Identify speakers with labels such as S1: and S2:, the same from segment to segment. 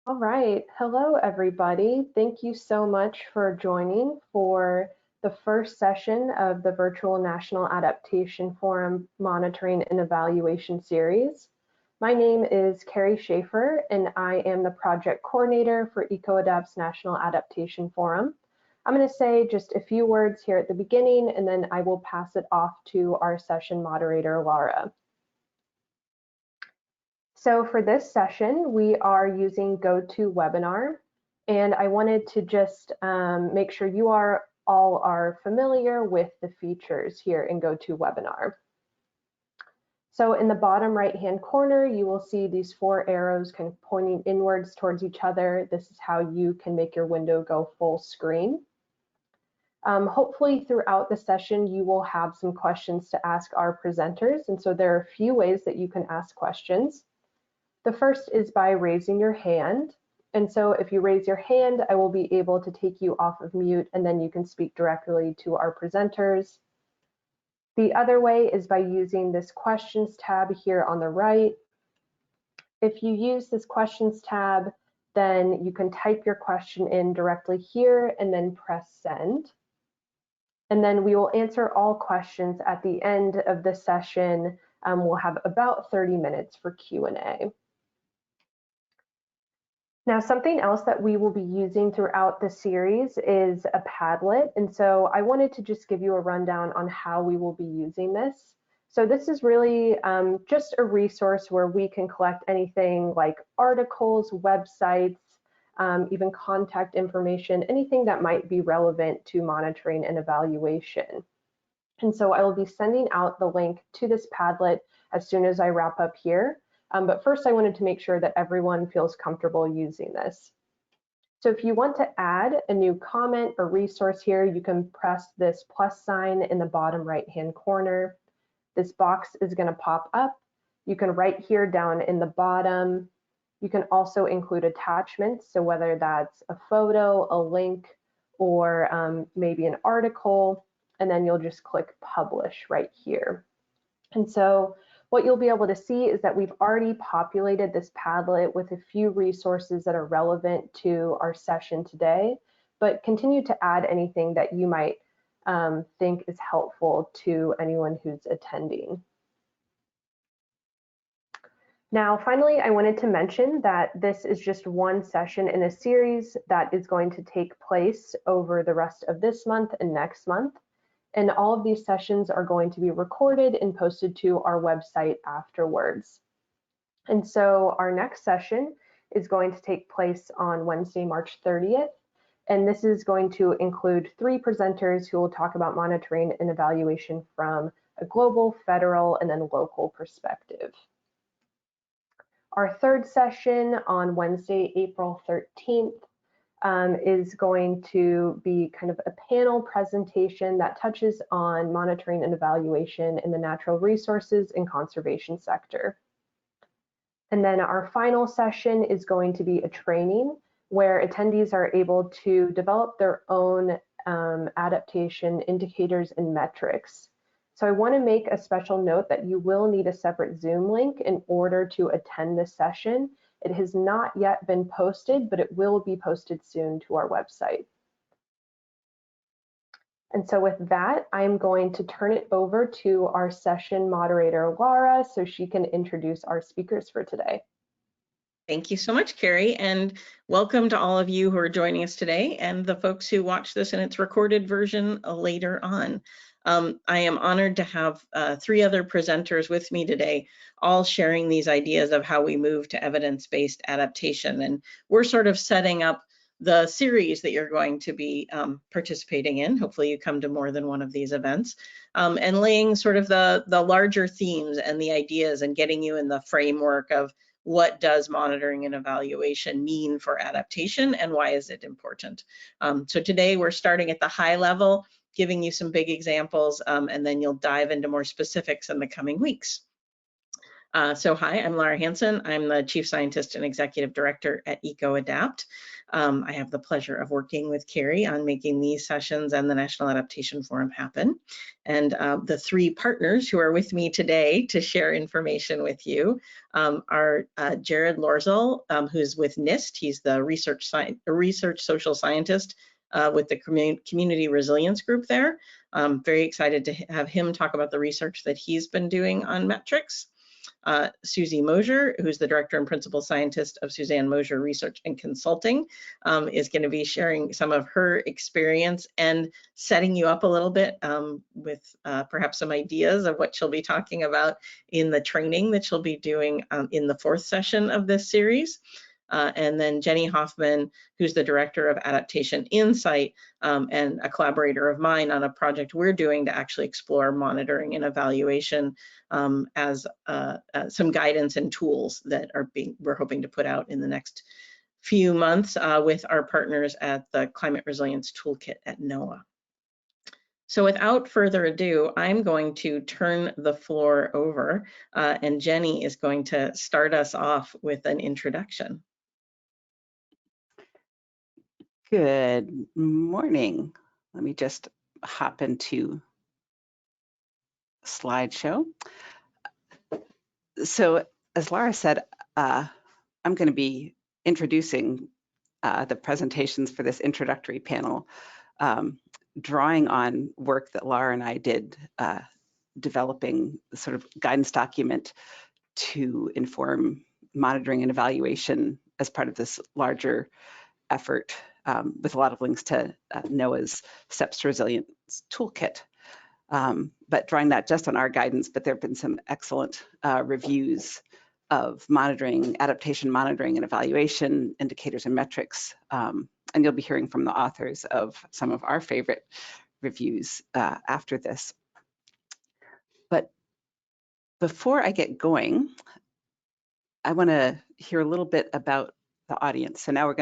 S1: All right. Hello, everybody. Thank you so much for joining for the first session of the Virtual National Adaptation Forum Monitoring and Evaluation Series. My name is Carrie Schaefer, and I am the project coordinator for EcoAdapt's National Adaptation Forum. I'm going to say just a few words here at the beginning, and then I will pass it off to our session moderator, Laura. So for this session, we are using GoToWebinar, and I wanted to just make sure you all are familiar with the features here in GoToWebinar. So in the bottom right-hand corner, you will see these 4 arrows kind of pointing inwards towards each other. This is how you can make your window go full screen. Hopefully throughout the session, you will have some questions to ask our presenters, and so there are a few ways that you can ask questions. The first is by raising your hand. And so if you raise your hand, I will be able to take you off of mute and then you can speak directly to our presenters. The other way is by using this questions tab here on the right. If you use this questions tab, then you can type your question in directly here and then press send. And then we will answer all questions at the end of the session. We'll have about 30 minutes for Q&A. Now, something else that we will be using throughout the series is a Padlet. And so I wanted to just give you a rundown on how we will be using this. So this is really just a resource where we can collect anything like articles, websites, even contact information, anything that might be relevant to monitoring and evaluation. And so I will be sending out the link to this Padlet as soon as I wrap up here. But first, I wanted to make sure that everyone feels comfortable using this. So if you want to add a new comment or resource here, you can press this plus sign in the bottom right-hand corner. This box is going to pop up. You can write here down in the bottom. You can also include attachments, so whether that's a photo, a link, or maybe an article, and then you'll just click publish right here. And so what you'll be able to see is that we've already populated this Padlet with a few resources that are relevant to our session today, but continue to add anything that you might think is helpful to anyone who's attending. Now, finally, I wanted to mention that this is just one session in a series that is going to take place over the rest of this month and next month. And all of these sessions are going to be recorded and posted to our website afterwards. And so our next session is going to take place on Wednesday, March 30th. And this is going to include 3 presenters who will talk about monitoring and evaluation from a global, federal, and then local perspective. Our third session on Wednesday, April 13th, is going to be kind of a panel presentation that touches on monitoring and evaluation in the natural resources and conservation sector. And then our final session is going to be a training where attendees are able to develop their own adaptation indicators and metrics. So I want to make a special note that you will need a separate Zoom link in order to attend this session. It has not yet been posted, but it will be posted soon to our website. And so with that, I'm going to turn it over to our session moderator, Laura, so she can introduce our speakers for today.
S2: Thank you so much, Carrie, and welcome to all of you who are joining us today and the folks who watch this in its recorded version later on. I am honored to have 3 other presenters with me today, all sharing these ideas of how we move to evidence-based adaptation. And we're sort of setting up the series that you're going to be participating in. Hopefully you come to more than one of these events, and laying sort of the larger themes and the ideas and getting you in the framework of what does monitoring and evaluation mean for adaptation and why is it important? So today we're starting at the high level, giving you some big examples, and then you'll dive into more specifics in the coming weeks. So hi, I'm Lara Hansen. I'm the Chief Scientist and Executive Director at EcoAdapt. I have the pleasure of working with Carrie on making these sessions and the National Adaptation Forum happen. And the three partners who are with me today to share information with you are Jared Lorzel, who's with NIST. He's the research social scientist with the Community Resilience Group there. I'm very excited to have him talk about the research that he's been doing on metrics. Susie Mosier, who's the Director and Principal Scientist of Suzanne Mosier Research and Consulting, is going to be sharing some of her experience and setting you up a little bit with perhaps some ideas of what she'll be talking about in the training that she'll be doing in the 4th session of this series. And then Jenny Hoffman, who's the Director of Adaptation Insight and a collaborator of mine on a project we're doing to actually explore monitoring and evaluation as some guidance and tools that we're hoping to put out in the next few months with our partners at the Climate Resilience Toolkit at NOAA. So without further ado, I'm going to turn the floor over and Jenny is going to start us off with an introduction.
S3: Good morning. Let me just hop into slideshow. So as Lara said, I'm going to be introducing the presentations for this introductory panel, drawing on work that Lara and I did developing the sort of guidance document to inform monitoring and evaluation as part of this larger effort with a lot of links to NOAA's Steps to Resilience Toolkit. But drawing that just on our guidance, but there have been some excellent reviews of monitoring, adaptation monitoring and evaluation, indicators and metrics. And you'll be hearing from the authors of some of our favorite reviews after this. But before I get going, I want to hear a little bit about the audience. So now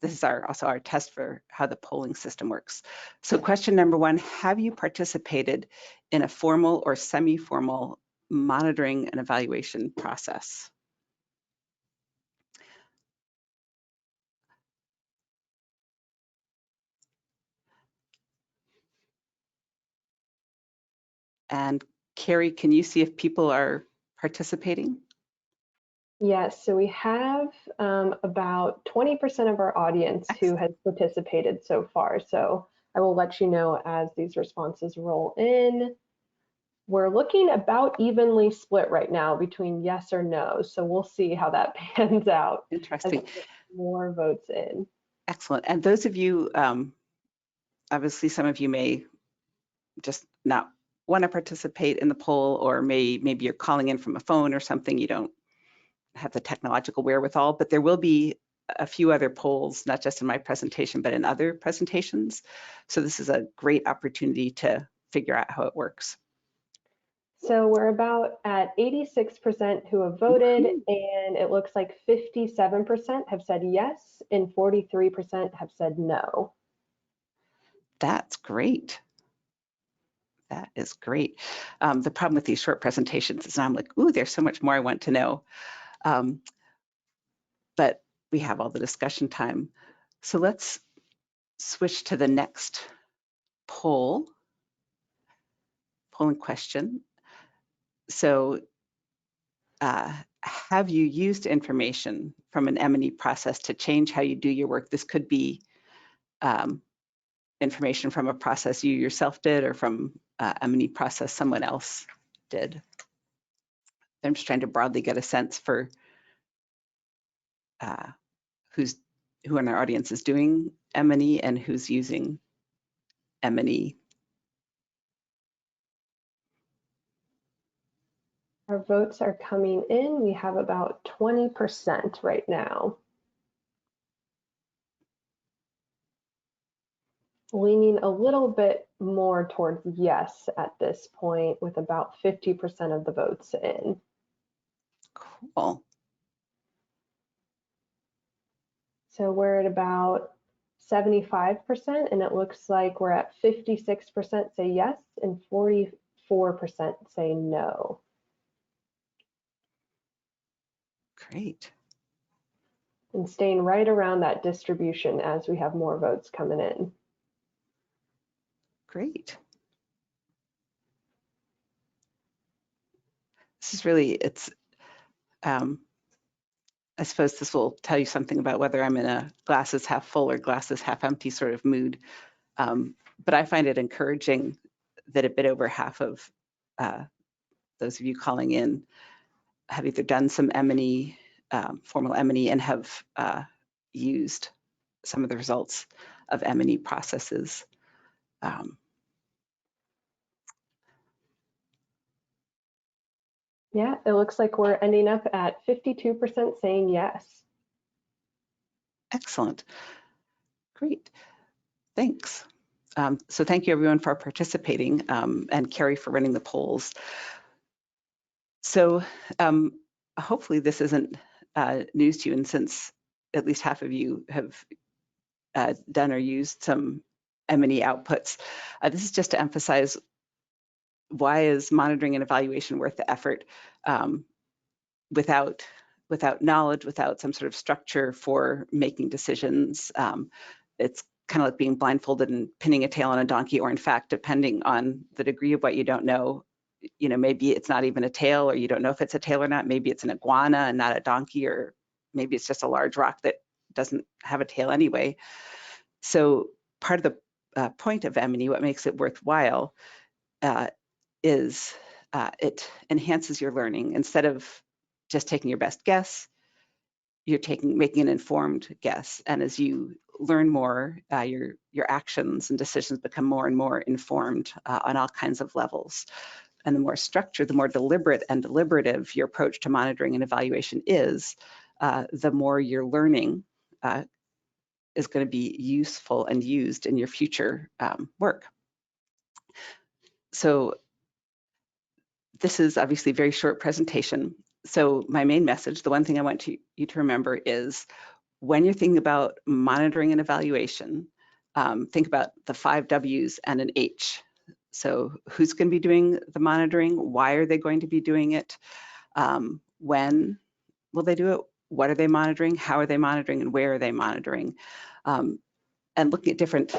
S3: this is also our test for how the polling system works. So question number 1, have you participated in a formal or semi-formal monitoring and evaluation process? And Carrie, can you see if people are participating?
S1: Yes, so we have about 20% of our audience who has participated so far. So I will let you know as these responses roll in. We're looking about evenly split right now between yes or no. So we'll see how that pans out.
S3: Interesting.
S1: As more votes in.
S3: Excellent. And those of you, obviously some of you may just not want to participate in the poll, or maybe you're calling in from a phone or something, you don't have the technological wherewithal, but there will be a few other polls, not just in my presentation, but in other presentations. So this is a great opportunity to figure out how it works.
S1: So we're about at 86% who have voted, and it looks like 57% have said yes, and 43% have said no.
S3: That's great. That is great. The problem with these short presentations is I'm like, ooh, there's so much more I want to know. But we have all the discussion time. So let's switch to the next polling question. So have you used information from an M&E process to change how you do your work? This could be information from a process you yourself did, or from M&E process someone else did. I'm just trying to broadly get a sense for who in our audience is doing M&E and who's using M&E.
S1: Our votes are coming in. We have about 20% right now. Leaning a little bit more towards yes at this point, with about 50% of the votes in.
S3: Cool.
S1: So we're at about 75%, and it looks like we're at 56% say yes and 44% say no.
S3: Great.
S1: And staying right around that distribution as we have more votes coming in.
S3: Great. This is really, I suppose this will tell you something about whether I'm in a glasses half full or glasses half empty sort of mood. But I find it encouraging that a bit over half of those of you calling in have either done some M&E, formal M&E, and have used some of the results of M&E processes.
S1: Yeah, it looks like we're ending up at 52% saying yes.
S3: Excellent. Great. Thanks. So thank you everyone for participating, and Carrie for running the polls. So hopefully this isn't news to you, and since at least half of you have done or used some M&E outputs, this is just to emphasize why is monitoring and evaluation worth the effort. Without knowledge, without some sort of structure for making decisions, it's kind of like being blindfolded and pinning a tail on a donkey, or in fact, depending on the degree of what you don't know, maybe it's not even a tail, or you don't know if it's a tail or not. Maybe it's an iguana and not a donkey, or maybe it's just a large rock that doesn't have a tail anyway. So part of the point of M&E, what makes it worthwhile, is it enhances your learning. Instead of just taking your best guess, you're making an informed guess. And as you learn more, your actions and decisions become more and more informed on all kinds of levels. And the more structured, the more deliberate and deliberative your approach to monitoring and evaluation is, the more your learning is going to be useful and used in your future work. So this is obviously a very short presentation. So my main message, the one thing I want you to remember is, when you're thinking about monitoring and evaluation, think about the 5 W's and an H. So who's going to be doing the monitoring? Why are they going to be doing it? When will they do it? What are they monitoring? How are they monitoring? And where are they monitoring? And looking at different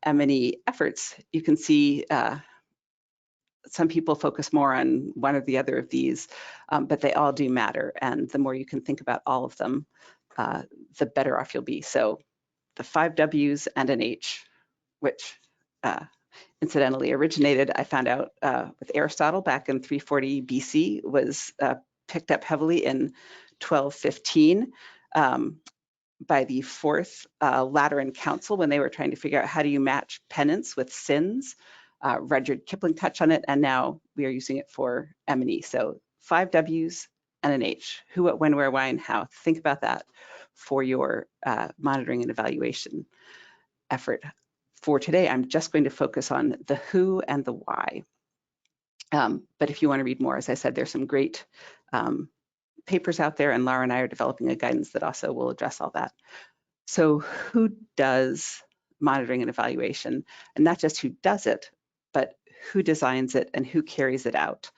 S3: M&E efforts, you can see some people focus more on one or the other of these, but they all do matter. And the more you can think about all of them, the better off you'll be. So the 5 W's and an H, which incidentally originated, I found out with Aristotle back in 340 BC, was picked up heavily in 1215 by the Fourth Lateran Council, when they were trying to figure out how do you match penance with sins. Rudyard Kipling touched on it, and now we are using it for M&E. So 5 W's and an H: who, what, when, where, why, and how. Think about that for your monitoring and evaluation effort. For today, I'm just going to focus on the who and the why. But if you want to read more, as I said, there's some great papers out there, and Laura and I are developing a guidance that also will address all that. So who does monitoring and evaluation? And not just who does it, but who designs it and who carries it out.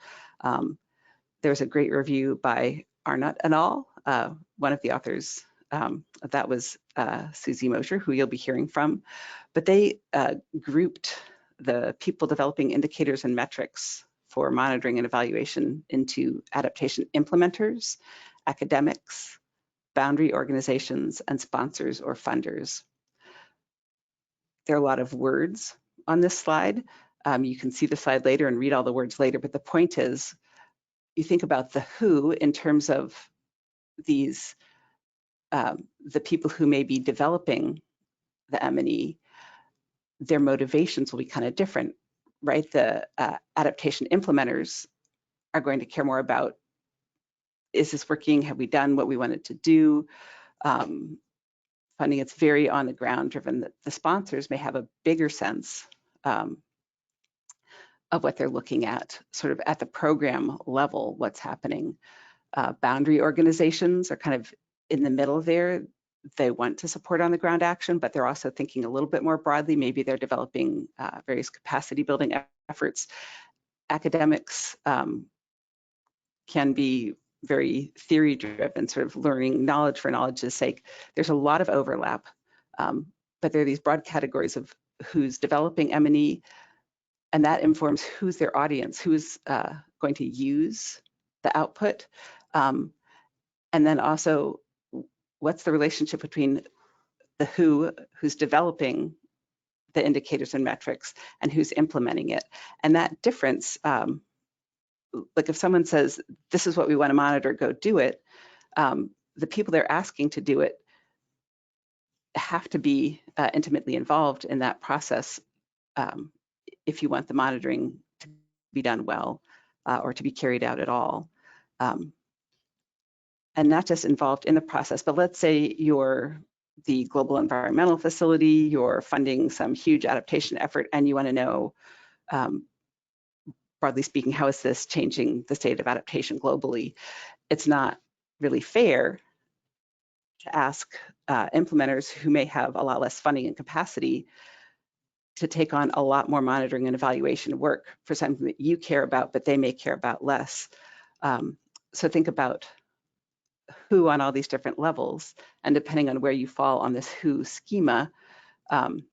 S3: There's a great review by Arnott et al. One of the authors that was Susie Mosher, who you'll be hearing from. But they grouped the people developing indicators and metrics for monitoring and evaluation into adaptation implementers, academics, boundary organizations, and sponsors or funders. There are a lot of words on this slide. You can see the slide later and read all the words later, but the point is, you think about the who in terms of these, the people who may be developing the M&E, their motivations will be kind of different, right? The adaptation implementers are going to care more about, is this working? Have we done what we wanted to do? Funding, it's very on the ground driven. The sponsors may have a bigger sense of what they're looking at, sort of at the program level, what's happening. Boundary organizations are kind of in the middle there. They want to support on the ground action, but they're also thinking a little bit more broadly. Maybe they're developing various capacity building efforts. Academics can be very theory driven, sort of learning knowledge for knowledge's sake. There's a lot of overlap, but there are these broad categories of who's developing M&E, and that informs who's their audience, who's going to use the output. And then also, what's the relationship between the who's developing the indicators and metrics and who's implementing it. And that difference, like if someone says, this is what we want to monitor, go do it, the people they're asking to do it have to be intimately involved in that process if you want the monitoring to be done well or to be carried out at all. And not just involved in the process, but let's say you're the global environmental facility, you're funding some huge adaptation effort, and you want to know, broadly speaking, how is this changing the state of adaptation globally? It's not really fair to ask implementers who may have a lot less funding and capacity to take on a lot more monitoring and evaluation work for something that you care about, but they may care about less. So think about who on all these different levels, and depending on where you fall on this who schema, who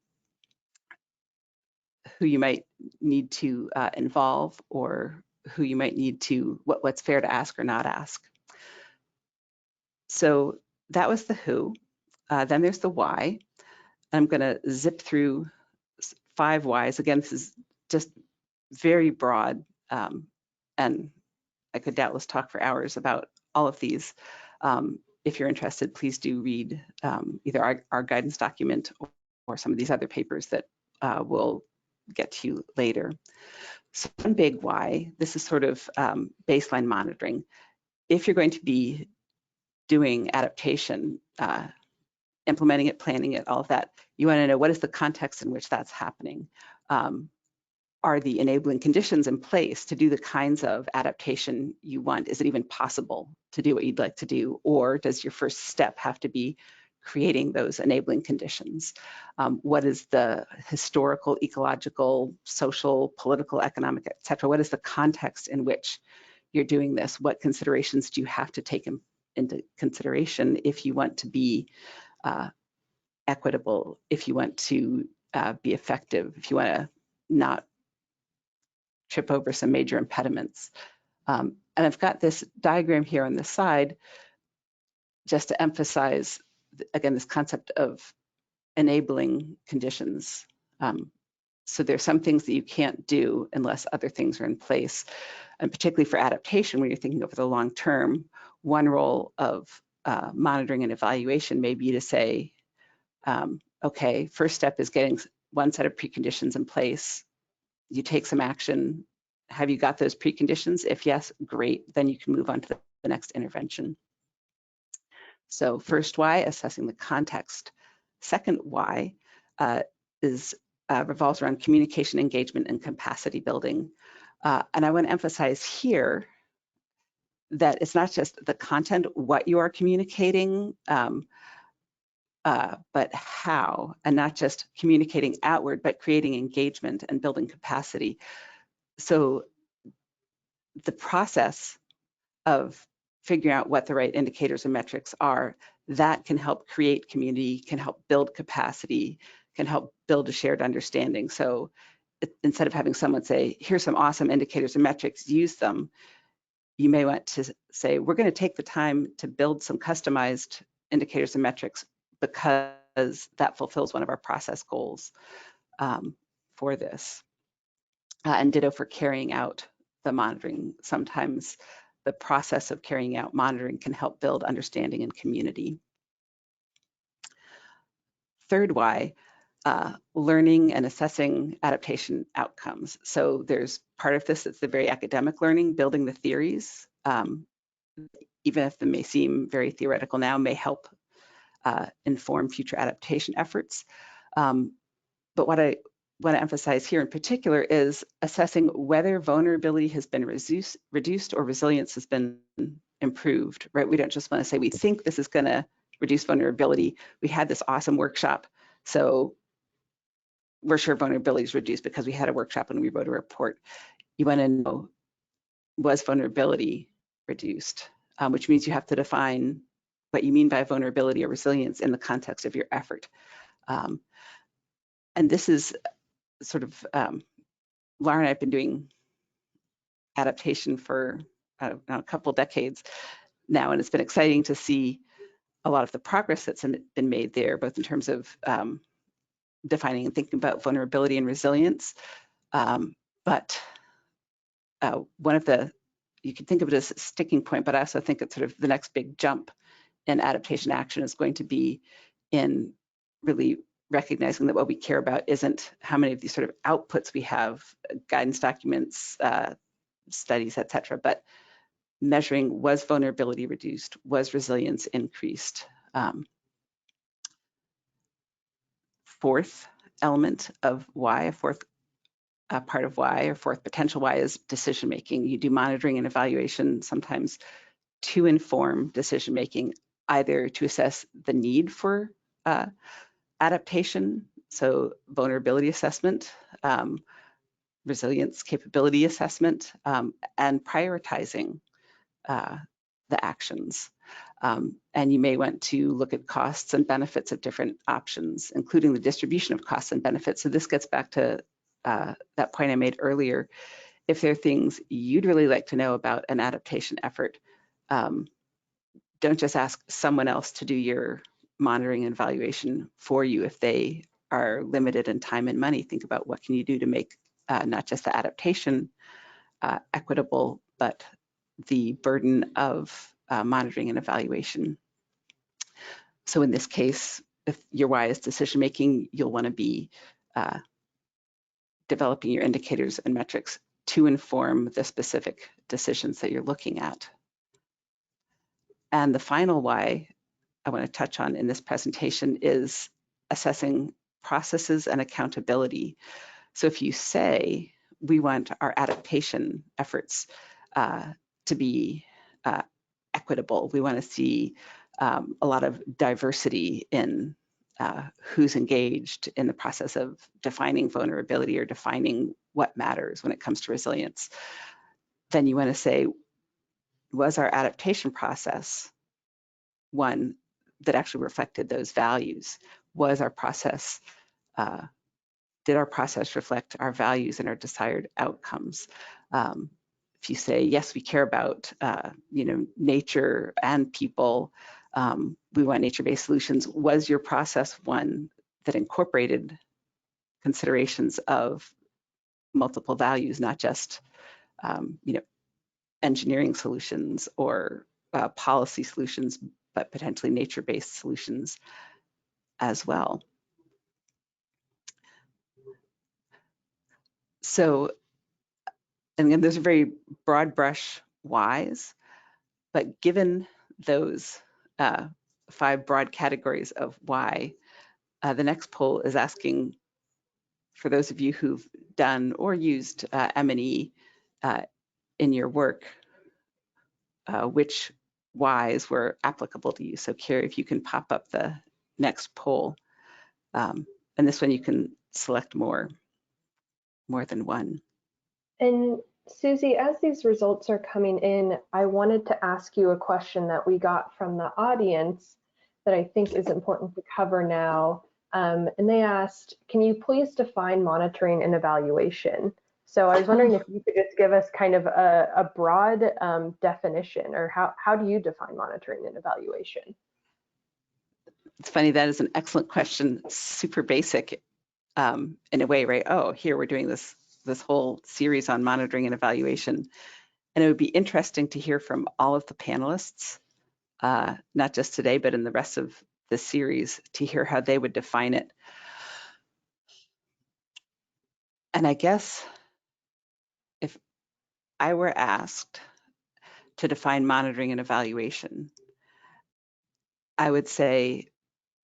S3: you might need to involve, or who you might need to, what's fair to ask or not ask. So that was the who. Then there's the why. I'm gonna zip through 5 whys. Again, this is just very broad, and I could doubtless talk for hours about all of these. If you're interested, please do read either our guidance document or some of these other papers that we'll get to later. So one big why, this is sort of baseline monitoring. If you're going to be doing adaptation, implementing it, planning it, all of that, you want to know what is the context in which that's happening. Are the enabling conditions in place to do the kinds of adaptation you want? Is it even possible to do what you'd like to do? Or does your first step have to be creating those enabling conditions? What is the historical, ecological, social, political, economic, et cetera? What is the context in which you're doing this? What considerations do you have to take into consideration if you want to be equitable, if you want to be effective, if you want to not trip over some major impediments. And I've got this diagram here on the side just to emphasize, again, this concept of enabling conditions. So there's some things that you can't do unless other things are in place. And particularly for adaptation, when you're thinking over the long term, one role of monitoring and evaluation may be to say, okay, first step is getting one set of preconditions in place. You take some action. Have you got those preconditions? If yes, great, then you can move on to the next intervention. So first why, assessing the context. Second why revolves around communication, engagement, and capacity building. And I want to emphasize here that it's not just the content, what you are communicating, but how, and not just communicating outward, but creating engagement and building capacity. So the process of figuring out what the right indicators and metrics are, that can help create community, can help build capacity, can help build a shared understanding. So instead of having someone say, here's some awesome indicators and metrics, use them, you may want to say, we're going to take the time to build some customized indicators and metrics because that fulfills one of our process goals for this. And ditto for carrying out the monitoring. Sometimes the process of carrying out monitoring can help build understanding and community. Third why, learning and assessing adaptation outcomes. So there's part of this that's the very academic learning, building the theories, even if they may seem very theoretical now, may help inform future adaptation efforts. But what I want to emphasize here in particular is assessing whether vulnerability has been reduced or resilience has been improved, right? We don't just want to say we think this is going to reduce vulnerability. We had this awesome workshop, so we're sure vulnerability is reduced because we had a workshop and we wrote a report. You want to know, was vulnerability reduced? which means you have to define what you mean by vulnerability or resilience in the context of your effort. And this is sort of, Laura and I have been doing adaptation for a couple decades now, and it's been exciting to see a lot of the progress that's been made there, both in terms of defining and thinking about vulnerability and resilience. But one of the, you can think of it as a sticking point, but I also think it's sort of the next big jump in adaptation action is going to be in really recognizing that what we care about isn't how many of these sort of outputs we have, guidance documents, studies, et cetera, but measuring, was vulnerability reduced, was resilience increased. Fourth element of why, a fourth part of why, or fourth potential why, is decision making. You do monitoring and evaluation sometimes to inform decision making, either to assess the need for adaptation, so vulnerability assessment, resilience capability assessment, and prioritizing the actions. And you may want to look at costs and benefits of different options, including the distribution of costs and benefits. So this gets back to that point I made earlier. If there are things you'd really like to know about an adaptation effort, don't just ask someone else to do your monitoring and evaluation for you. If they are limited in time and money, think about what can you do to make not just the adaptation equitable, but the burden of monitoring and evaluation. So in this case, if your why is decision making, you'll want to be developing your indicators and metrics to inform the specific decisions that you're looking at. And the final why I want to touch on in this presentation is assessing processes and accountability. So if you say we want our adaptation efforts to be equitable, we want to see a lot of diversity in who's engaged in the process of defining vulnerability or defining what matters when it comes to resilience, then you want to say, was our adaptation process one that actually reflected those values? Was our process, did our process reflect our values and our desired outcomes? If you say, yes, we care about nature and people, we want nature-based solutions, was your process one that incorporated considerations of multiple values, not just engineering solutions or policy solutions, but potentially nature-based solutions as well? So, and again, those are very broad brush whys, but given those 5 broad categories of why, the next poll is asking, for those of you who've done or used M&E in your work, which whys were applicable to you. So Carrie, if you can pop up the next poll, and this one you can select more than one.
S1: And Susie, as these results are coming in, I wanted to ask you a question that we got from the audience that I think is important to cover now. And they asked, can you please define monitoring and evaluation? So I was wondering if you could just give us kind of a broad definition, or how do you define monitoring and evaluation?
S3: It's funny, that is an excellent question, super basic in a way, right? Oh, here we're doing this whole series on monitoring and evaluation. And it would be interesting to hear from all of the panelists, not just today, but in the rest of the series, to hear how they would define it. And I guess if I were asked to define monitoring and evaluation, I would say,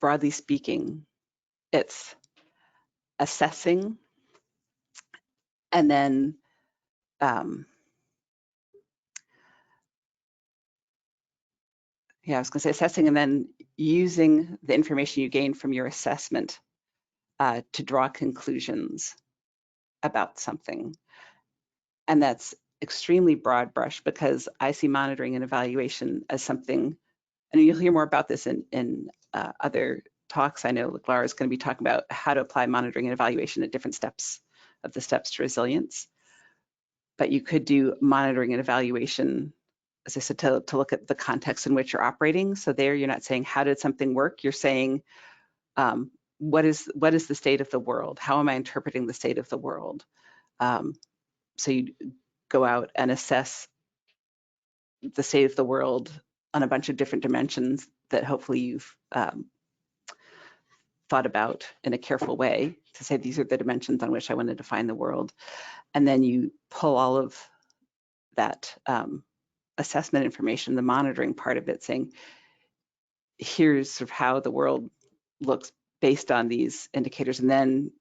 S3: broadly speaking, it's assessing and then I was going to say assessing and then using the information you gain from your assessment to draw conclusions about something. And that's extremely broad brush because I see monitoring and evaluation as something, and you'll hear more about this in other talks. I know like Lara is going to be talking about how to apply monitoring and evaluation at different steps of the steps to resilience. But you could do monitoring and evaluation, as I said, to look at the context in which you're operating. So there you're not saying, how did something work? You're saying, what is the state of the world? How am I interpreting the state of the world? So you go out and assess the state of the world on a bunch of different dimensions that hopefully you've thought about in a careful way to say, these are the dimensions on which I want to define the world. And then you pull all of that assessment information, the monitoring part of it, saying, here's sort of how the world looks based on these indicators. And then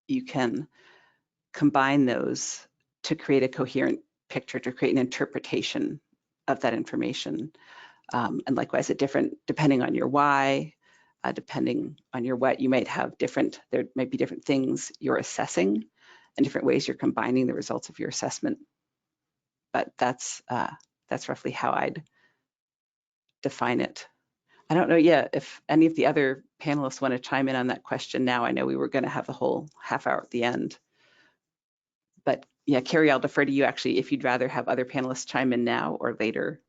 S3: you can combine those to create a coherent picture, to create an interpretation of that information. And likewise, depending on your why, depending on your what, you might have there might be different things you're assessing and different ways you're combining the results of your assessment. But that's roughly how I'd define it. I don't know yet if any of the other panelists want to chime in on that question now. I know we were going to have the whole half hour at the end. But yeah, Carrie, I'll defer to you actually if you'd rather have other panelists chime in now or later.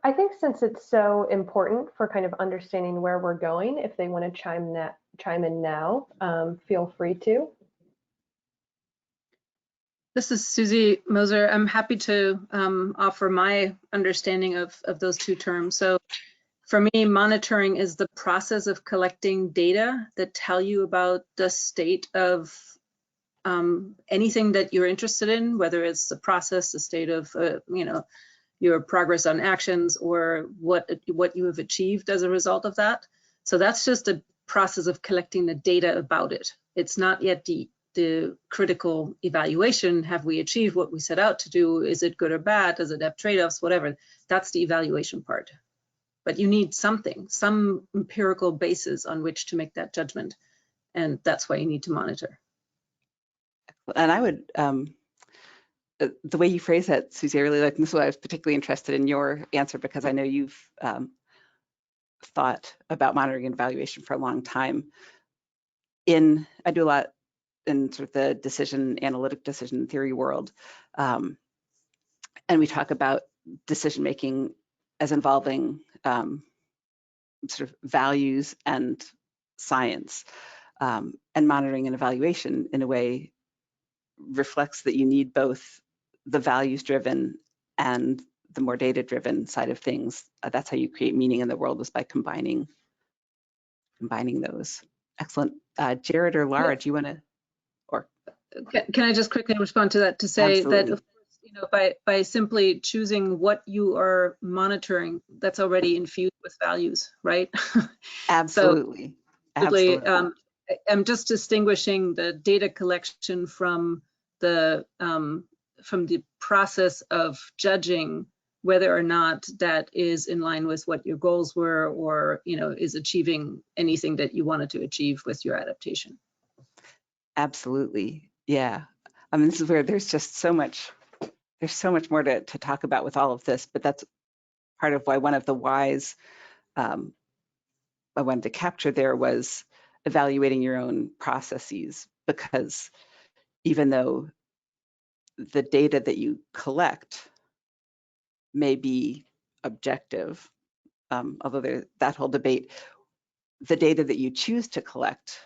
S1: I think since it's so important for kind of understanding where we're going, if they want to chime in now, feel free to.
S4: This is Susie Moser. I'm happy to offer my understanding of those two terms. So for me, monitoring is the process of collecting data that tell you about the state of anything that you're interested in, whether it's the process, the state of your progress on actions, or what you have achieved as a result of that. So that's just a process of collecting the data about it. It's not yet the critical evaluation. Have we achieved what we set out to do? Is it good or bad? Does it have trade-offs? Whatever. That's the evaluation part. But you need something, some empirical basis on which to make that judgment. And that's why you need to monitor.
S3: And I would, the way you phrase that, Susie, I really like, and this is why I was particularly interested in your answer, because I know you've thought about monitoring and evaluation for a long time. I do a lot in sort of the analytic decision theory world. And we talk about decision-making as involving sort of values and science, and monitoring and evaluation in a way reflects that you need both the values-driven and the more data-driven side of things. That's how you create meaning in the world, is by combining those. Excellent. Jared or Lara, do you want to? Or
S4: can I just quickly respond to that to say
S3: Absolutely.
S4: that, of course, by simply choosing what you are monitoring, that's already infused with values, right?
S3: Absolutely.
S4: So,
S3: absolutely.
S4: I'm just distinguishing the data collection from the process of judging whether or not that is in line with what your goals were, or is achieving anything that you wanted to achieve with your adaptation.
S3: Absolutely. Yeah. I mean, this is where there's just so much more to talk about with all of this, but that's part of why one of the whys I wanted to capture there was evaluating your own processes, because even though the data that you collect may be objective, although there's that whole debate, the data that you choose to collect,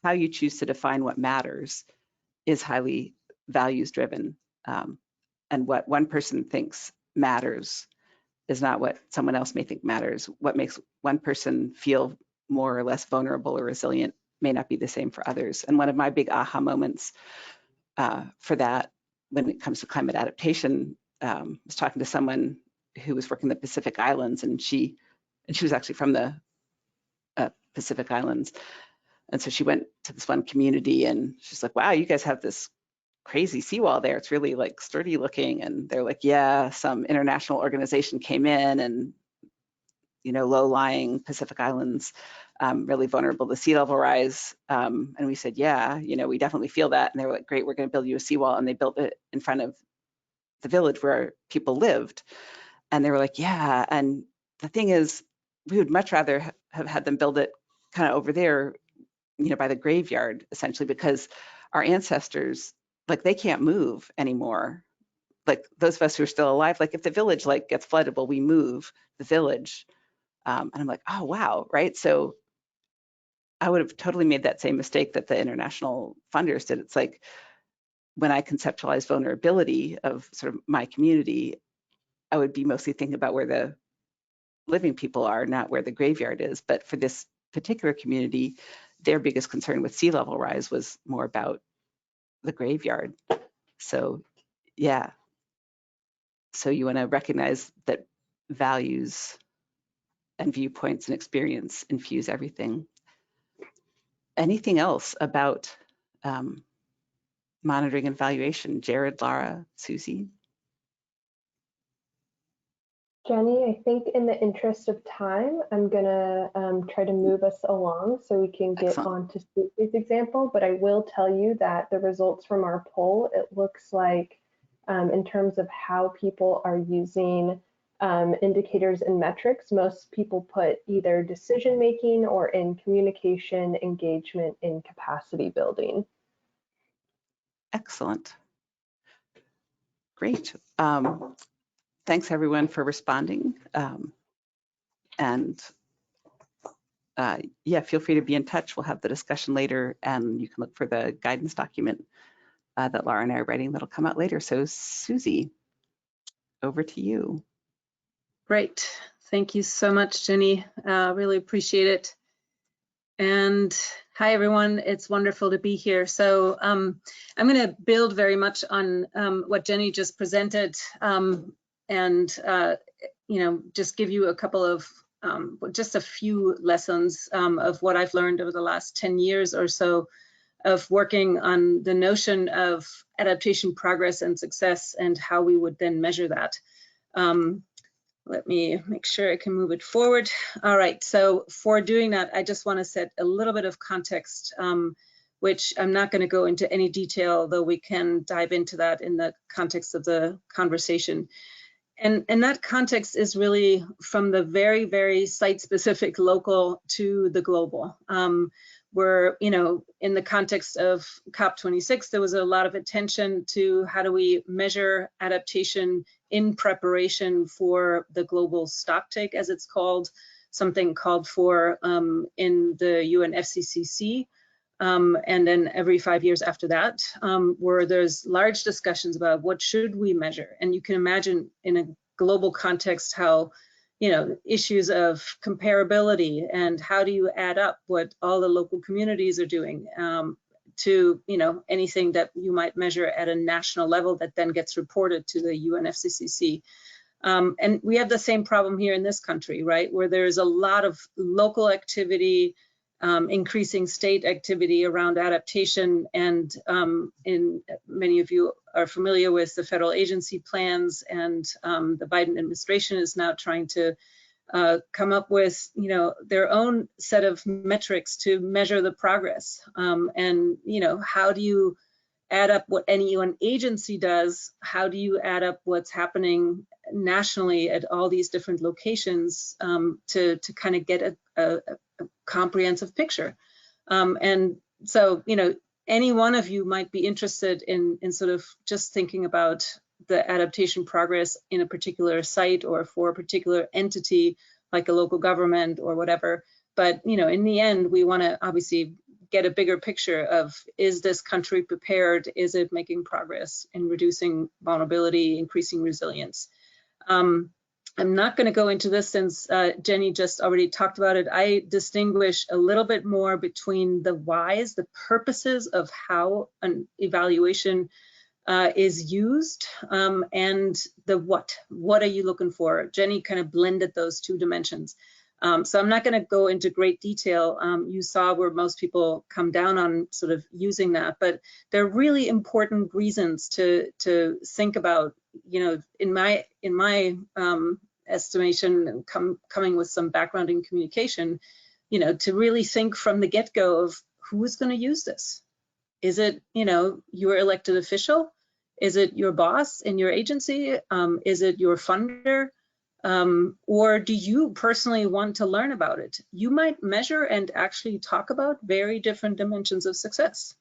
S3: how you choose to define what matters, is highly values driven. And what one person thinks matters is not what someone else may think matters. What makes one person feel more or less vulnerable or resilient may not be the same for others. And one of my big aha moments for that, when it comes to climate adaptation, was talking to someone who was working in the Pacific Islands, and she was actually from the Pacific Islands. And so she went to this one community, and she's like, wow, you guys have this crazy seawall there. It's really like sturdy looking. And they're like, yeah, some international organization came in, and low-lying Pacific Islands really vulnerable to sea level rise. And we said, yeah, we definitely feel that. And they were like, great, we're going to build you a seawall. And they built it in front of the village where people lived. And they were like, yeah. And the thing is, we would much rather have had them build it kind of over there, by the graveyard, essentially, because our ancestors, like, they can't move anymore. Like, those of us who are still alive, like, if the village like gets flooded, well, we move the village. And I'm like, oh, wow, right? So I would have totally made that same mistake that the international funders did. It's like, when I conceptualize vulnerability of sort of my community, I would be mostly thinking about where the living people are, not where the graveyard is. But for this particular community, their biggest concern with sea level rise was more about the graveyard. So yeah, so you want to recognize that values and viewpoints and experience infuse everything. Anything else about monitoring and evaluation? Jared, Lara, Susie?
S1: Jenny, I think in the interest of time, I'm gonna try to move us along so we can get on to Susie's example, but I will tell you that the results from our poll, it looks like in terms of how people are using indicators and metrics, most people put either decision-making or in communication, engagement, in capacity building.
S3: Excellent. Great. Thanks everyone for responding. Yeah, feel free to be in touch. We'll have the discussion later, and you can look for the guidance document that Lara and I are writing that'll come out later. So Susie, over to you.
S4: Great. Thank you so much, Jenny. Really appreciate it. And hi, everyone. It's wonderful to be here. So I'm going to build very much on what Jenny just presented and, just give you a couple of, just a few lessons of what I've learned over the last 10 years or so of working on the notion of adaptation progress and success and how we would then measure that. Let me make sure I can move it forward. All right, so for doing that, I just want to set a little bit of context, which I'm not going to go into any detail, though we can dive into that in the context of the conversation. And that context is really from the very, very site-specific local to the global. Where, in the context of COP26, there was a lot of attention to how do we measure adaptation in preparation for the global stocktake, as it's called, something called for in the UNFCCC. And then every 5 years after that, where there's large discussions about what should we measure. And you can imagine in a global context how issues of comparability and how do you add up what all the local communities are doing to anything that you might measure at a national level that then gets reported to the UNFCCC. And we have the same problem here in this country, right, where there's a lot of local activity, increasing state activity around adaptation, and in many of you are familiar with the federal agency plans, and the Biden administration is now trying to come up with their own set of metrics to measure the progress. And how do you add up what any one agency does? How do you add up what's happening nationally at all these different locations to kind of get a comprehensive picture? And so, any one of you might be interested in sort of just thinking about the adaptation progress in a particular site or for a particular entity, like a local government or whatever. But, in the end, we want to obviously get a bigger picture of, is this country prepared? Is it making progress in reducing vulnerability, increasing resilience? I'm not going to go into this since Jenny just already talked about it. I distinguish a little bit more between the whys, the purposes of how an evaluation is used, and the what. What are you looking for? Jenny kind of blended those two dimensions. So I'm not going to go into great detail. You saw where most people come down on sort of using that, but there are really important reasons to think about. In my estimation, coming with some background in communication, you know, to really think from the get-go of who is going to use this. Is it, you know, your elected official? Is it your boss in your agency? Is it your funder? Or do you personally want to learn about it? You might measure and actually talk about very different dimensions of success.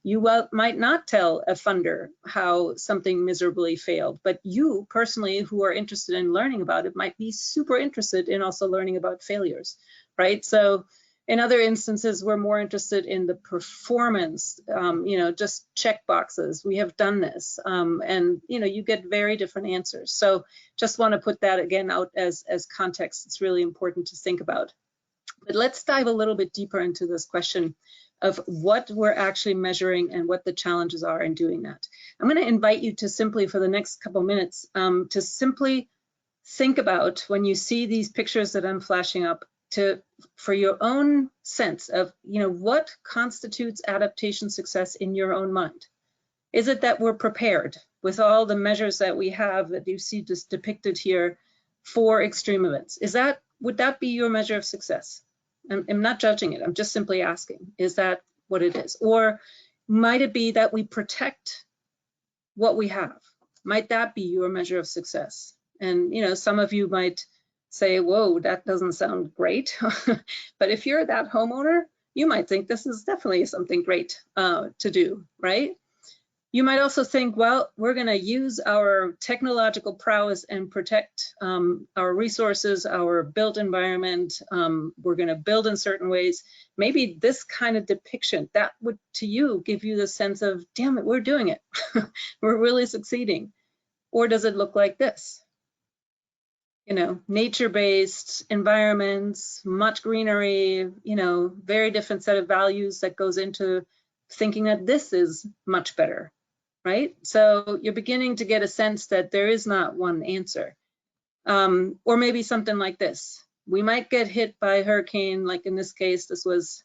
S4: You might not tell a funder how something miserably failed, but you personally who are interested in learning about it might be super interested in also learning about failures, right? So in other instances, we're more interested in the performance, you know, just check boxes. We have done this, and you know, you get very different answers. So just want to put that again out as context. It's really important to think about. But let's dive a little bit deeper into this question of what we're actually measuring and what the challenges are in doing that. I'm going to invite you to simply, for the next couple minutes, to simply think about when you see these pictures that I'm flashing up, for your own sense of, you know, what constitutes adaptation success in your own mind. Is it that we're prepared with all the measures that we have that you see just depicted here for extreme events? Would that be your measure of success? I'm not judging it. I'm just simply asking, is that what it is? Or might it be that we protect what we have? Might that be your measure of success? And, you know, some of you might say, whoa, that doesn't sound great. But if you're that homeowner, you might think this is definitely something great to do, right? You might also think, well, we're going to use our technological prowess and protect our resources, our built environment. We're going to build in certain ways. Maybe this kind of depiction, that would, to you, give you the sense of, damn it, we're doing it. We're really succeeding. Or does it look like this? You know, nature-based environments, much greenery, you know, very different set of values that goes into thinking that this is much better, right? So you're beginning to get a sense that there is not one answer. Or maybe something like this. We might get hit by a hurricane, like in this case, this was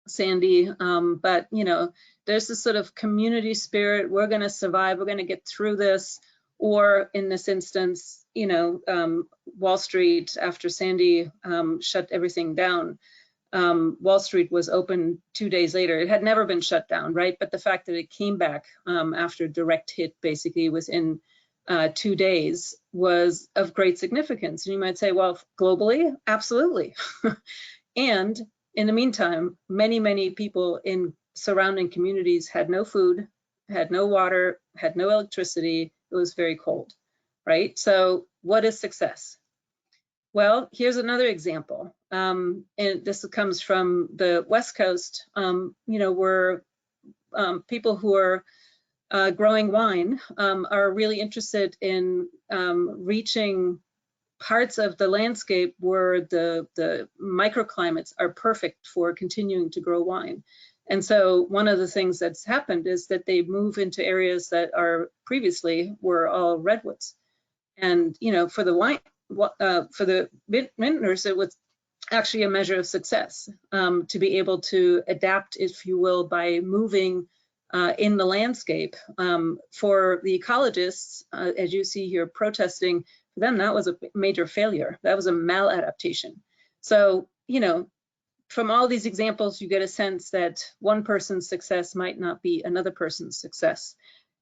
S4: Sandy, but, you know, there's this sort of community spirit. We're going to survive. We're going to get through this. Or in this instance, you know, Wall Street, after Sandy shut everything down, Wall Street was open 2 days later. It had never been shut down, right? But the fact that it came back after direct hit, basically within 2 days, was of great significance. And you might say, well, globally, absolutely. And in the meantime, many, many people in surrounding communities had no food, had no water, had no electricity. It was very cold, right? So what is success? Well, here's another example. And this comes from the West Coast, you know, where people who are growing wine are really interested in reaching parts of the landscape where the microclimates are perfect for continuing to grow wine. And so one of the things that's happened is that they move into areas that are previously were all redwoods. And, you know, for the wine, for the vintners, it was actually a measure of success to be able to adapt, if you will, by moving in the landscape. For the ecologists, as you see here protesting, for them, that was a major failure. That was a maladaptation. So, you know, from all these examples, you get a sense that one person's success might not be another person's success.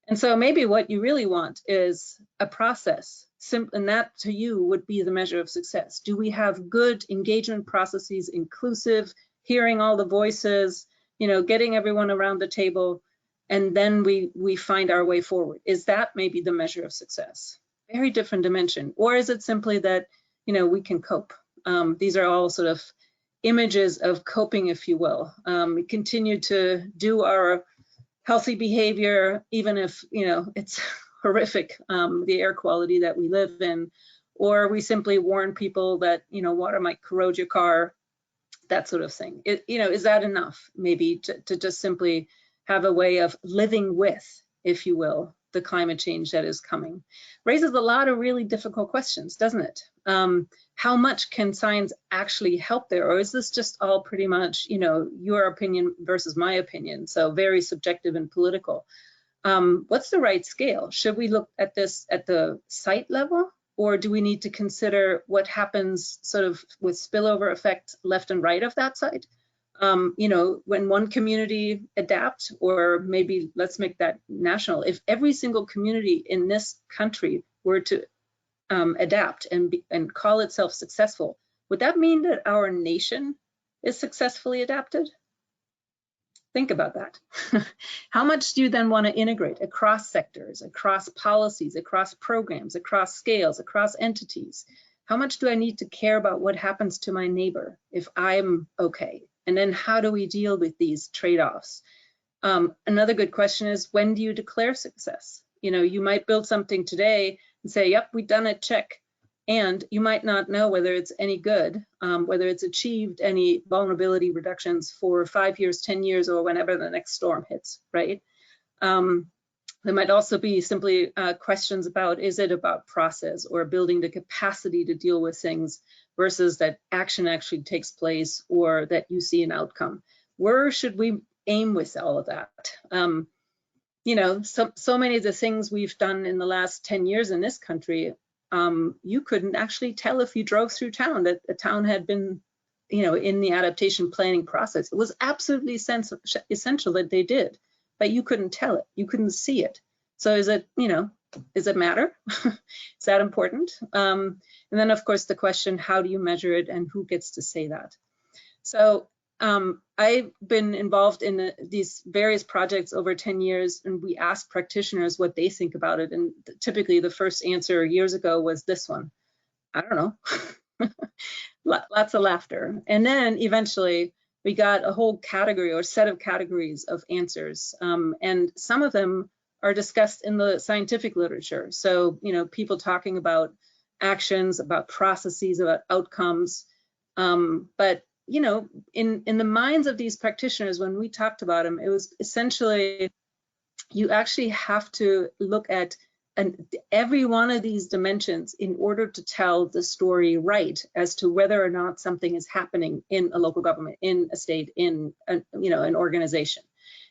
S4: And so maybe what you really want is a process, and that to you would be the measure of success. Do we have good engagement processes, inclusive, hearing all the voices, you know, getting everyone around the table, and then we find our way forward? Is that maybe the measure of success? Very different dimension. Or is it simply that, you know, we can cope? These are all sort of images of coping, if you will. We continue to do our healthy behavior, even if, you know, it's horrific, the air quality that we live in, or we simply warn people that, you know, water might corrode your car, that sort of thing. You know, is that enough maybe to just simply have a way of living with, if you will, the climate change that is coming? Raises a lot of really difficult questions, doesn't it? How much can science actually help there? Or is this just all pretty much, you know, your opinion versus my opinion? So very subjective and political. What's the right scale? Should we look at this at the site level? Or do we need to consider what happens sort of with spillover effect left and right of that site? You know, when one community adapt, or maybe let's make that national. If every single community in this country were to adapt and call itself successful, would that mean that our nation is successfully adapted? Think about that. How much do you then want to integrate across sectors, across policies, across programs, across scales, across entities? How much do I need to care about what happens to my neighbor if I'm okay? And then how do we deal with these trade-offs? Another good question is, when do you declare success? You know, you might build something today and say, yep, we've done it, check. And you might not know whether it's any good, whether it's achieved any vulnerability reductions for 5 years, 10 years, or whenever the next storm hits, right? There might also be simply questions about, is it about process or building the capacity to deal with things versus that action actually takes place or that you see an outcome? Where should we aim with all of that? You know, so many of the things we've done in the last 10 years in this country, you couldn't actually tell if you drove through town that a town had been, you know, in the adaptation planning process. It was absolutely essential that they did, but you couldn't tell it, you couldn't see it. So is it, you know, does it matter? Is that important? And then of course the question, how do you measure it and who gets to say that? So I've been involved in these various projects over 10 years, and we asked practitioners what they think about it. And typically the first answer years ago was this one: I don't know. Lots of laughter. And then eventually we got a whole category or set of categories of answers. And some of them are discussed in the scientific literature. So, you know, people talking about actions, about processes, about outcomes. But you know, in the minds of these practitioners, when we talked about them, it was essentially, you actually have to look at every one of these dimensions in order to tell the story right as to whether or not something is happening in a local government, in a state, in you know, an organization.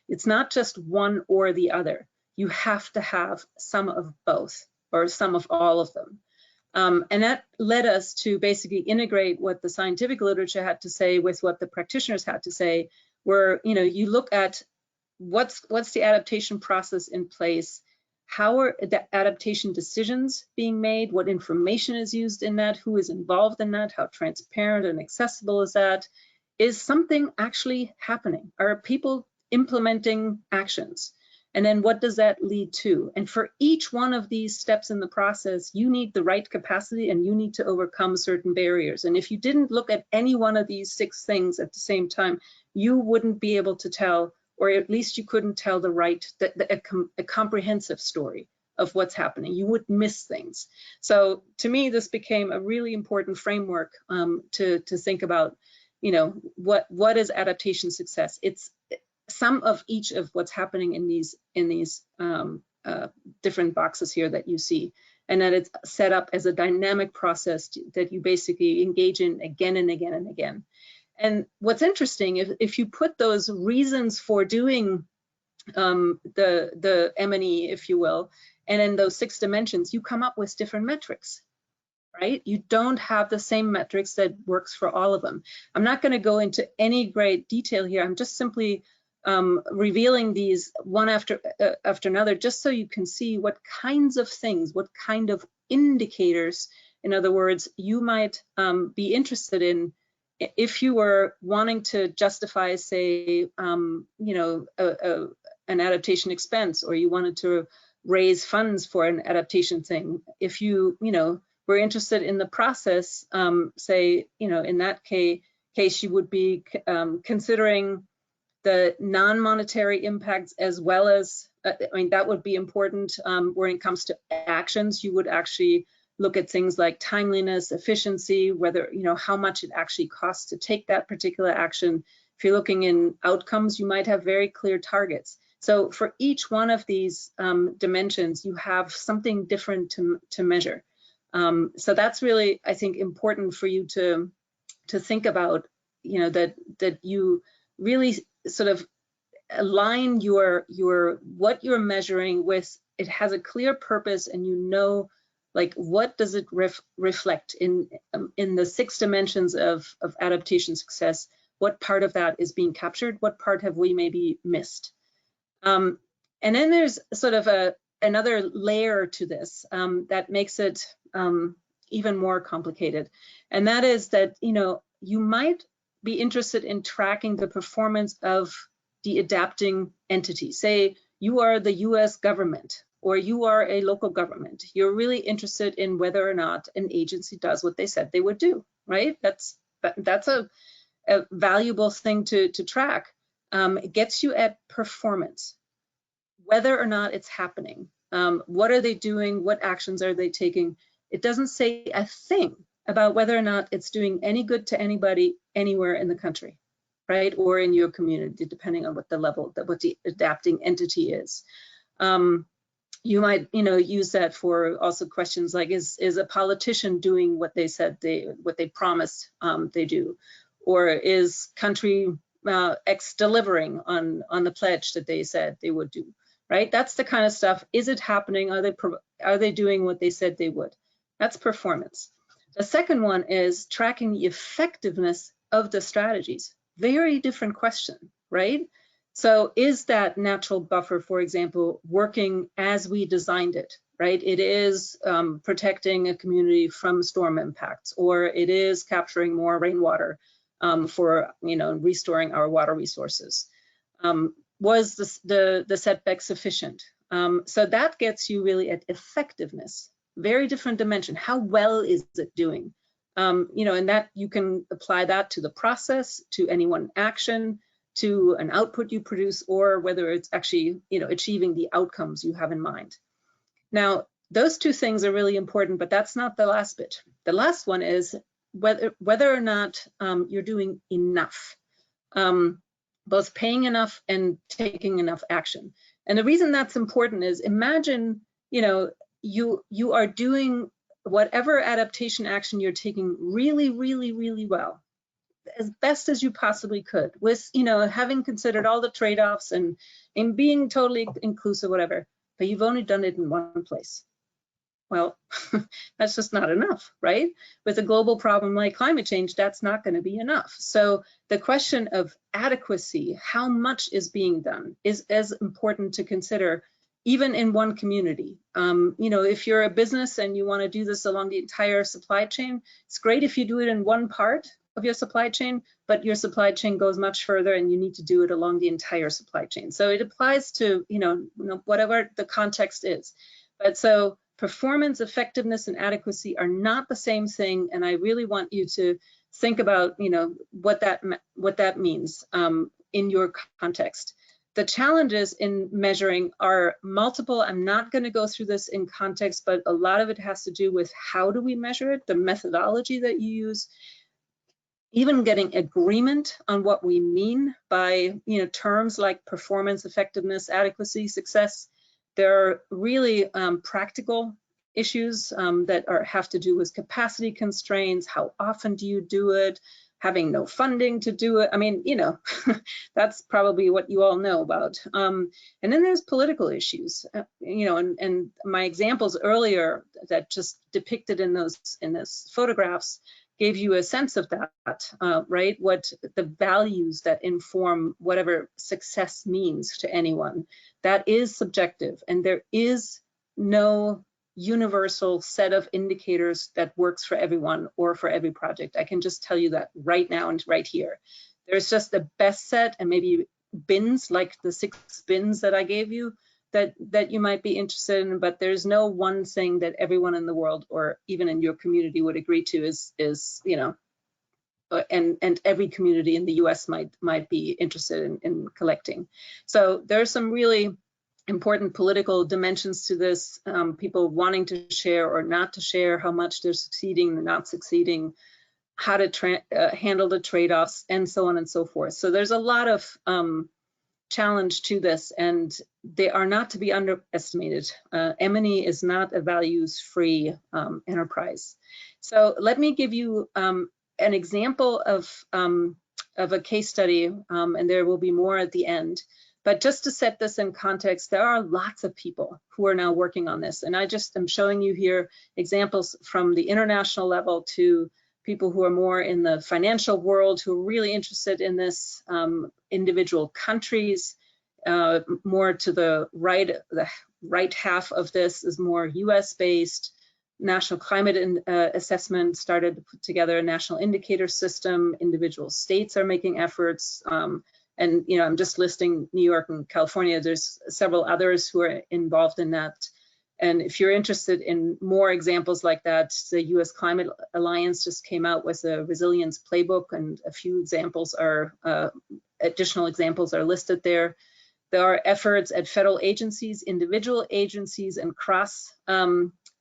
S4: It's not just one or the other. You have to have some of both, or some of all of them. And that led us to basically integrate what the scientific literature had to say with what the practitioners had to say, where, you know, you look at what's the adaptation process in place, how are the adaptation decisions being made, what information is used in that, who is involved in that, how transparent and accessible is that, is something actually happening? Are people implementing actions? And then what does that lead to? And for each one of these steps in the process, you need the right capacity and you need to overcome certain barriers. And if you didn't look at any one of these 6 things at the same time, you wouldn't be able to tell, or at least you couldn't tell a comprehensive story of what's happening. You would miss things. So to me, this became a really important framework to think about, you know, what is adaptation success? It's some of each of what's happening in these different boxes here that you see, and that it's set up as a dynamic process that you basically engage in again and again and again. And what's interesting, if you put those reasons for doing the M&E, if you will, and in those 6 dimensions, you come up with different metrics, right? You don't have the same metrics that works for all of them. I'm not going to go into any great detail here. I'm just simply revealing these one after another, just so you can see what kinds of things, what kind of indicators, in other words, you might be interested in if you were wanting to justify, say, you know, an adaptation expense, or you wanted to raise funds for an adaptation thing. If you know, were interested in the process, say, you know, in that case, you would be considering the non-monetary impacts as well as, I mean, that would be important. When it comes to actions, you would actually look at things like timeliness, efficiency, whether, you know, how much it actually costs to take that particular action. If you're looking in outcomes, you might have very clear targets. So for each one of these dimensions, you have something different to measure. So that's really, I think, important for you to think about, you know, that you really sort of align your what you're measuring with, it has a clear purpose, and you know, Like, what does it reflect in the 6 dimensions of adaptation success? What part of that is being captured? What part have we maybe missed? And then there's sort of another layer to this that makes it even more complicated. And that is that, you know, you might be interested in tracking the performance of the adapting entity. Say you are the US government, or you are a local government. You're really interested in whether or not an agency does what they said they would do, right? That's a valuable thing to track. It gets you at performance, whether or not it's happening. What are they doing? What actions are they taking? It doesn't say a thing about whether or not it's doing any good to anybody anywhere in the country, right? Or in your community, depending on what the level, what the adapting entity is. You might, you know, use that for also questions like, is a politician doing what they said what they promised they do? Or is country X delivering on the pledge that they said they would do, right? That's the kind of stuff. Is it happening? Are they doing what they said they would? That's performance. The second one is tracking the effectiveness of the strategies. Very different question, right? So is that natural buffer, for example, working as we designed it, right? It is protecting a community from storm impacts, or it is capturing more rainwater for, you know, restoring our water resources. Was the setback sufficient? So that gets you really at effectiveness. Very different dimension. How well is it doing? You know, and that you can apply that to the process, to any one action, to an output you produce, or whether it's actually, you know, achieving the outcomes you have in mind. Now, those two things are really important, but that's not the last bit. The last one is whether or not you're doing enough, both paying enough and taking enough action. And the reason that's important is, imagine, you know, you are doing whatever adaptation action you're taking really, really, really well, as best as you possibly could, with, you know, having considered all the trade-offs and being totally inclusive, whatever, but you've only done it in one place. Well, that's just not enough, right? With a global problem like climate change, that's not going to be enough. So the question of adequacy, how much is being done, is as important to consider, even in one community. You know, if you're a business and you want to do this along the entire supply chain, it's great if you do it in one part of your supply chain, but your supply chain goes much further and you need to do it along the entire supply chain. So it applies to, you know, whatever the context is. But so performance, effectiveness, and adequacy are not the same thing, and I really want you to think about, you know, what that means in your context. The challenges in measuring are multiple. I'm not going to go through this in context, but a lot of it has to do with how do we measure it, the methodology that you use, even getting agreement on what we mean by, you know, terms like performance, effectiveness, adequacy, success. There are really practical issues that have to do with capacity constraints. How often do you do it? Having no funding to do it. I mean, you know, that's probably what you all know about. And then there's political issues, you know, and my examples earlier that just depicted in those photographs gave you a sense of that, right? What the values that inform whatever success means to anyone. That is subjective, and there is no universal set of indicators that works for everyone or for every project. I can just tell you that right now and right here. There's just the best set, and maybe bins like the 6 bins that I gave you that you might be interested in, but there's no one thing that everyone in the world or even in your community would agree to is you know, and every community in the US might be interested in collecting. So there's some really important political dimensions to this, people wanting to share or not to share, how much they're succeeding or not succeeding, how to handle the trade-offs, and so on and so forth. So there's a lot of challenge to this, and they are not to be underestimated. M&E is not a values-free enterprise. So let me give you an example of a case study, and there will be more at the end. But just to set this in context, there are lots of people who are now working on this. And I just am showing you here examples from the international level to people who are more in the financial world who are really interested in this, individual countries. More to the right half of this is more US based. National Climate Assessment started to put together a national indicator system. Individual states are making efforts. And I'm just listing New York and California. There's several others who are involved in that. And if you're interested in more examples like that, the US Climate Alliance just came out with a resilience playbook, and a few examples are, additional examples are listed there. There are efforts at federal agencies, individual agencies, and cross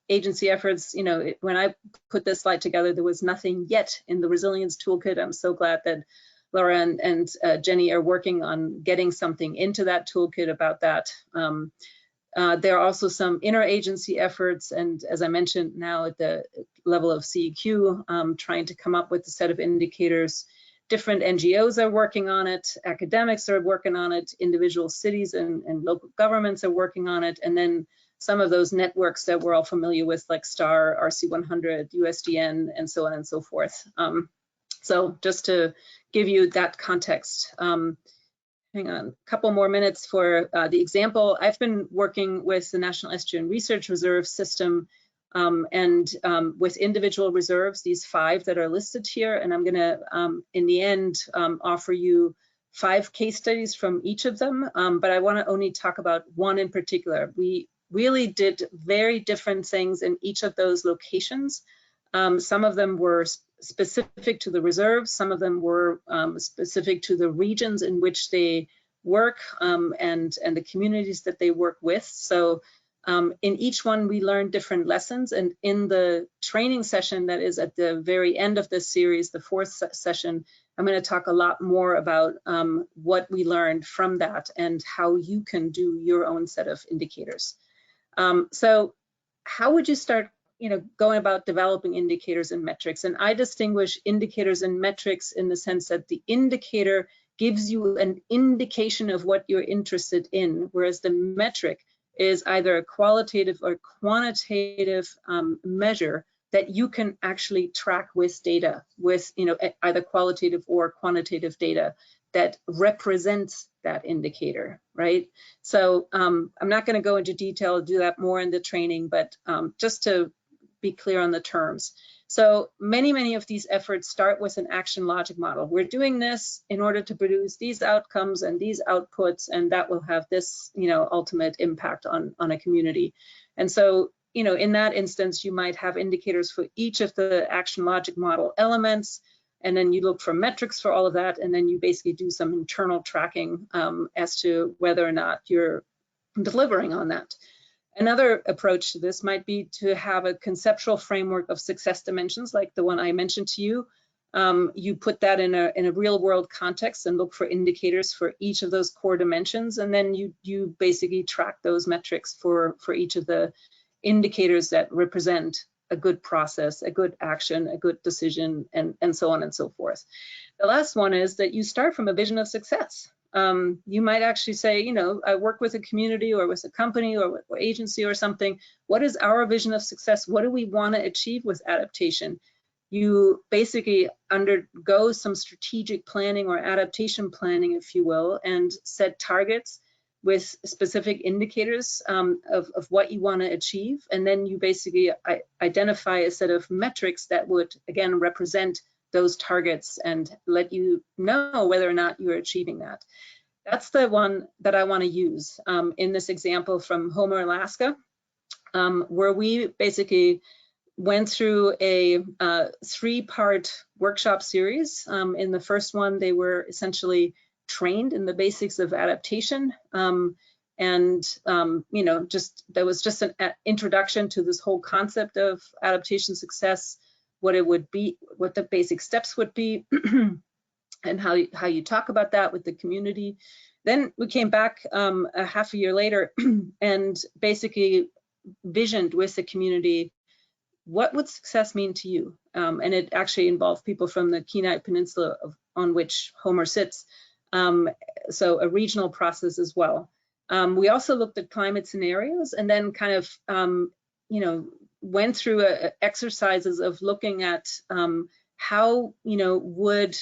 S4: agency efforts. When I put this slide together, there was nothing yet in the resilience toolkit. I'm so glad that Laura and Jenny are working on getting something into that toolkit about that. There are also some interagency efforts, and as I mentioned, now at the level of CEQ, trying to come up with a set of indicators. Different NGOs are working on it, academics are working on it, individual cities and local governments are working on it, and then some of those networks that we're all familiar with, like STAR, RC100, USDN, and so on and so forth. So just to give you that context. Hang on, a couple more minutes for the example. I've been working with the National Estuarine Research Reserve System and with individual reserves, these 5 that are listed here. And I'm gonna, in the end, offer you 5 case studies from each of them. But I wanna only talk about one in particular. We really did very different things in each of those locations. Some of them were specific to the reserves, some of them were specific to the regions in which they work and the communities that they work with. So in each one, we learned different lessons. And in the training session that is at the very end of this series, the 4th session, I'm going to talk a lot more about what we learned from that and how you can do your own set of indicators. So how would you start going about developing indicators and metrics? And I distinguish indicators and metrics in the sense that the indicator gives you an indication of what you're interested in, whereas the metric is either a qualitative or quantitative measure that you can actually track with data, with either qualitative or quantitative data that represents that indicator, right? So I'm not going to go into detail, I'll do that more in the training, but just to be clear on the terms. So many of these efforts start with an action logic model. We're doing this in order to produce these outcomes and these outputs, and that will have this, ultimate impact on a community. And so, in that instance, you might have indicators for each of the action logic model elements, and then you look for metrics for all of that, and then you basically do some internal tracking as to whether or not you're delivering on that. Another approach to this might be to have a conceptual framework of success dimensions, like the one I mentioned to you. You put that in a real world context and look for indicators for each of those core dimensions, and then you basically track those metrics for each of the indicators that represent a good process, a good action, a good decision, and so on and so forth. The last one is that you start from a vision of success. You might actually say, I work with a community or with a company or agency or something. What is our vision of success? What do we want to achieve with adaptation? You basically undergo some strategic planning or adaptation planning, if you will, and set targets with specific indicators of what you want to achieve. And then you basically identify a set of metrics that would, again, represent those targets and let you know whether or not you're achieving that. That's the one that I want to use in this example from Homer, Alaska, where we basically went through a 3-part workshop series. In the first one, they were essentially trained in the basics of adaptation. There was just an introduction to this whole concept of adaptation success, what it would be, what the basic steps would be, and how you talk about that with the community. Then we came back a half a year later and basically visioned with the community, what would success mean to you? And it actually involved people from the Kenai Peninsula on which Homer sits. so a regional process as well. We also looked at climate scenarios and then kind of, you know, went through exercises of looking at how, you know, would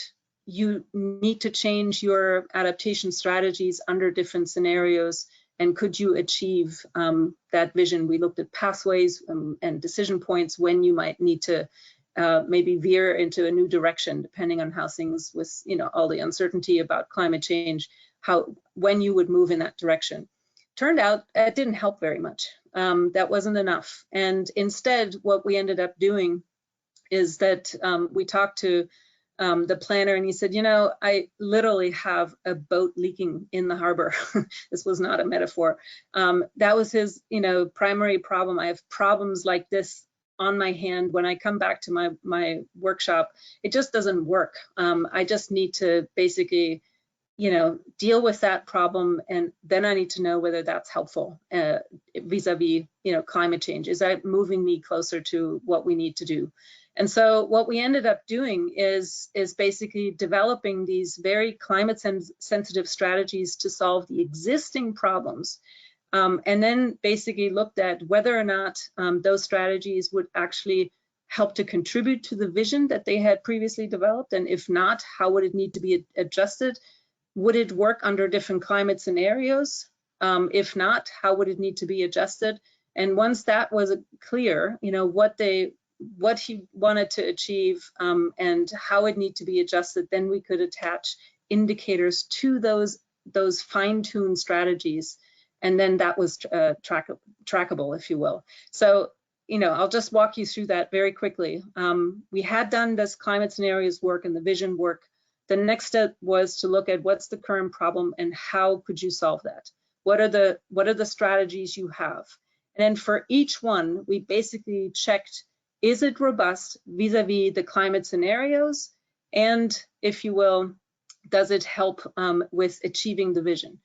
S4: you need to change your adaptation strategies under different scenarios, and could you achieve that vision? We looked at pathways and decision points when you might need to maybe veer into a new direction, depending on how things, with, you know, all the uncertainty about climate change, when you would move in that direction. Turned out it didn't help very much. That wasn't enough. And instead, what we ended up doing is that we talked to the planner, and he said, you know, I literally have a boat leaking in the harbor. This was not a metaphor. That was his, you know, primary problem. I have problems like this on my hand when I come back to my workshop. It just doesn't work. I just need to basically, you know, deal with that problem, and then I need to know whether that's helpful vis-a-vis, you know, climate change. Is that moving me closer to what we need to do? And so what we ended up doing is basically developing these very climate sensitive strategies to solve the existing problems, and then basically looked at whether or not those strategies would actually help to contribute to the vision that they had previously developed, and if not, how would it need to be adjusted? Would it work under different climate scenarios? If not, how would it need to be adjusted? And once that was clear, you know, what he wanted to achieve and how it need to be adjusted, then we could attach indicators to those fine-tuned strategies, and then that was trackable, if you will. So, you know, I'll just walk you through that very quickly. We had done this climate scenarios work and the vision work. The next step was to look at what's the current problem and how could you solve that? What are the strategies you have? And then for each one, we basically checked, is it robust vis-a-vis the climate scenarios? And if you will, does it help with achieving the vision?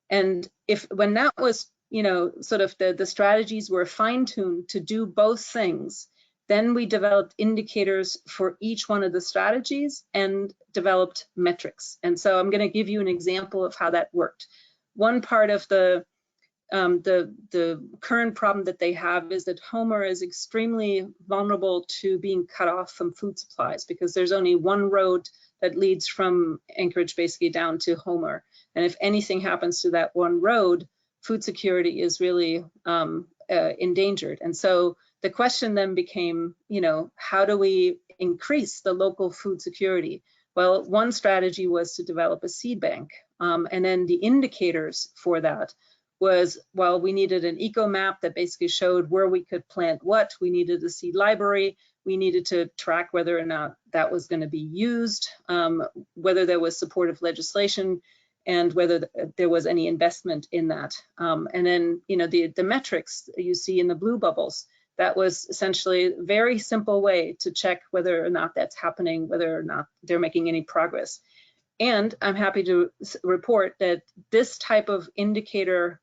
S4: And when that was, you know, sort of the strategies were fine-tuned to do both things, then we developed indicators for each one of the strategies and developed metrics. And so I'm going to give you an example of how that worked. One part of the current problem that they have is that Homer is extremely vulnerable to being cut off from food supplies, because there's only one road that leads from Anchorage basically down to Homer. And if anything happens to that one road, food security is really endangered. And so the question then became, you know, how do we increase the local food security? Well, one strategy was to develop a seed bank. And then the indicators for that was, well, we needed an eco map that basically showed where we could plant what. We needed a seed library. We needed to track whether or not that was going to be used, whether there was supportive legislation, and whether there was any investment in that. And then, you know, the metrics you see in the blue bubbles, that was essentially a very simple way to check whether or not that's happening, whether or not they're making any progress. And I'm happy to report that this type of indicator,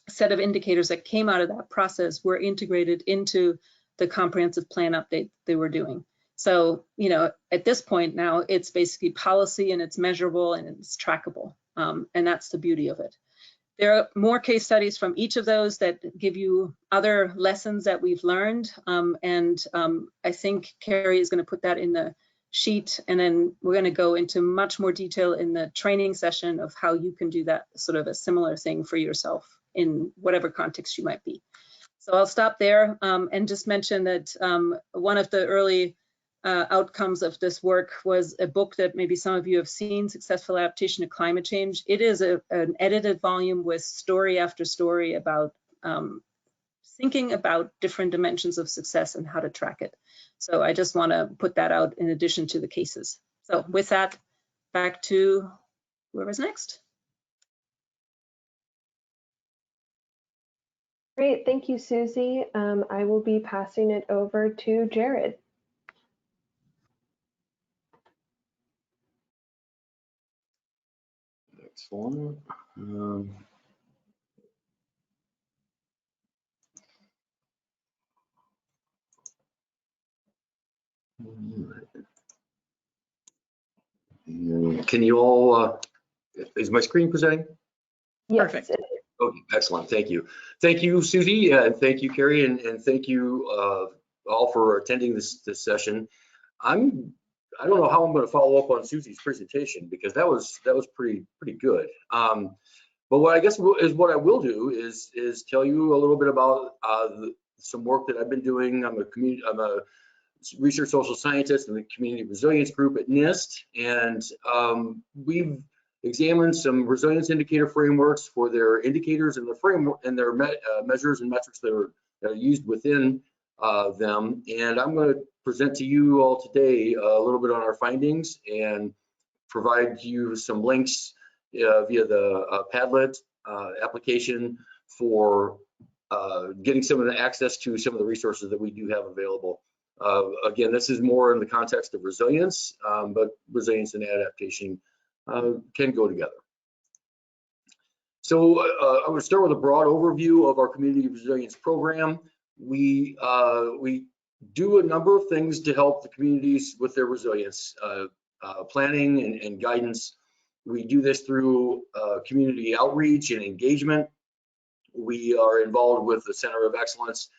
S4: set of indicators that came out of that process were integrated into the comprehensive plan update they were doing. So, you know, at this point now, it's basically policy and it's measurable and it's trackable. And that's the beauty of it. There are more case studies from each of those that give you other lessons that we've learned. I think Carrie is going to put that in the sheet, and then we're going to go into much more detail in the training session of how you can do that sort of a similar thing for yourself in whatever context you might be. So I'll stop there and just mention that one of the early outcomes of this work was a book that maybe some of you have seen, Successful Adaptation to Climate Change. It is an edited volume with story after story about thinking about different dimensions of success and how to track it. So I just want to put that out in addition to the cases. So with that, back to whoever's next.
S1: Great, thank you, Susie. I will be passing it over to Jared.
S5: Excellent. Can you all Is my screen presenting?
S1: Yes,
S2: Perfect.
S5: Okay, excellent. Thank you. Thank you, Susie, and thank you, Carrie, and thank you all for attending this session. I don't know how I'm going to follow up on Susie's presentation because that was pretty good. But what I guess is what I will do is tell you a little bit about some work that I've been doing. I'm a research social scientist in the community resilience group at NIST, and we've examined some resilience indicator frameworks for their indicators and the framework and their measures and metrics that are used within them. And I'm going to present to you all today a little bit on our findings and provide you some links via the Padlet application for getting some of the access to some of the resources that we do have available. Again, this is more in the context of resilience, but resilience and adaptation can go together. So I would start with a broad overview of our community resilience program. We do a number of things to help the communities with their resilience, planning and guidance. We do this through community outreach and engagement. We are involved with the Center of Excellence,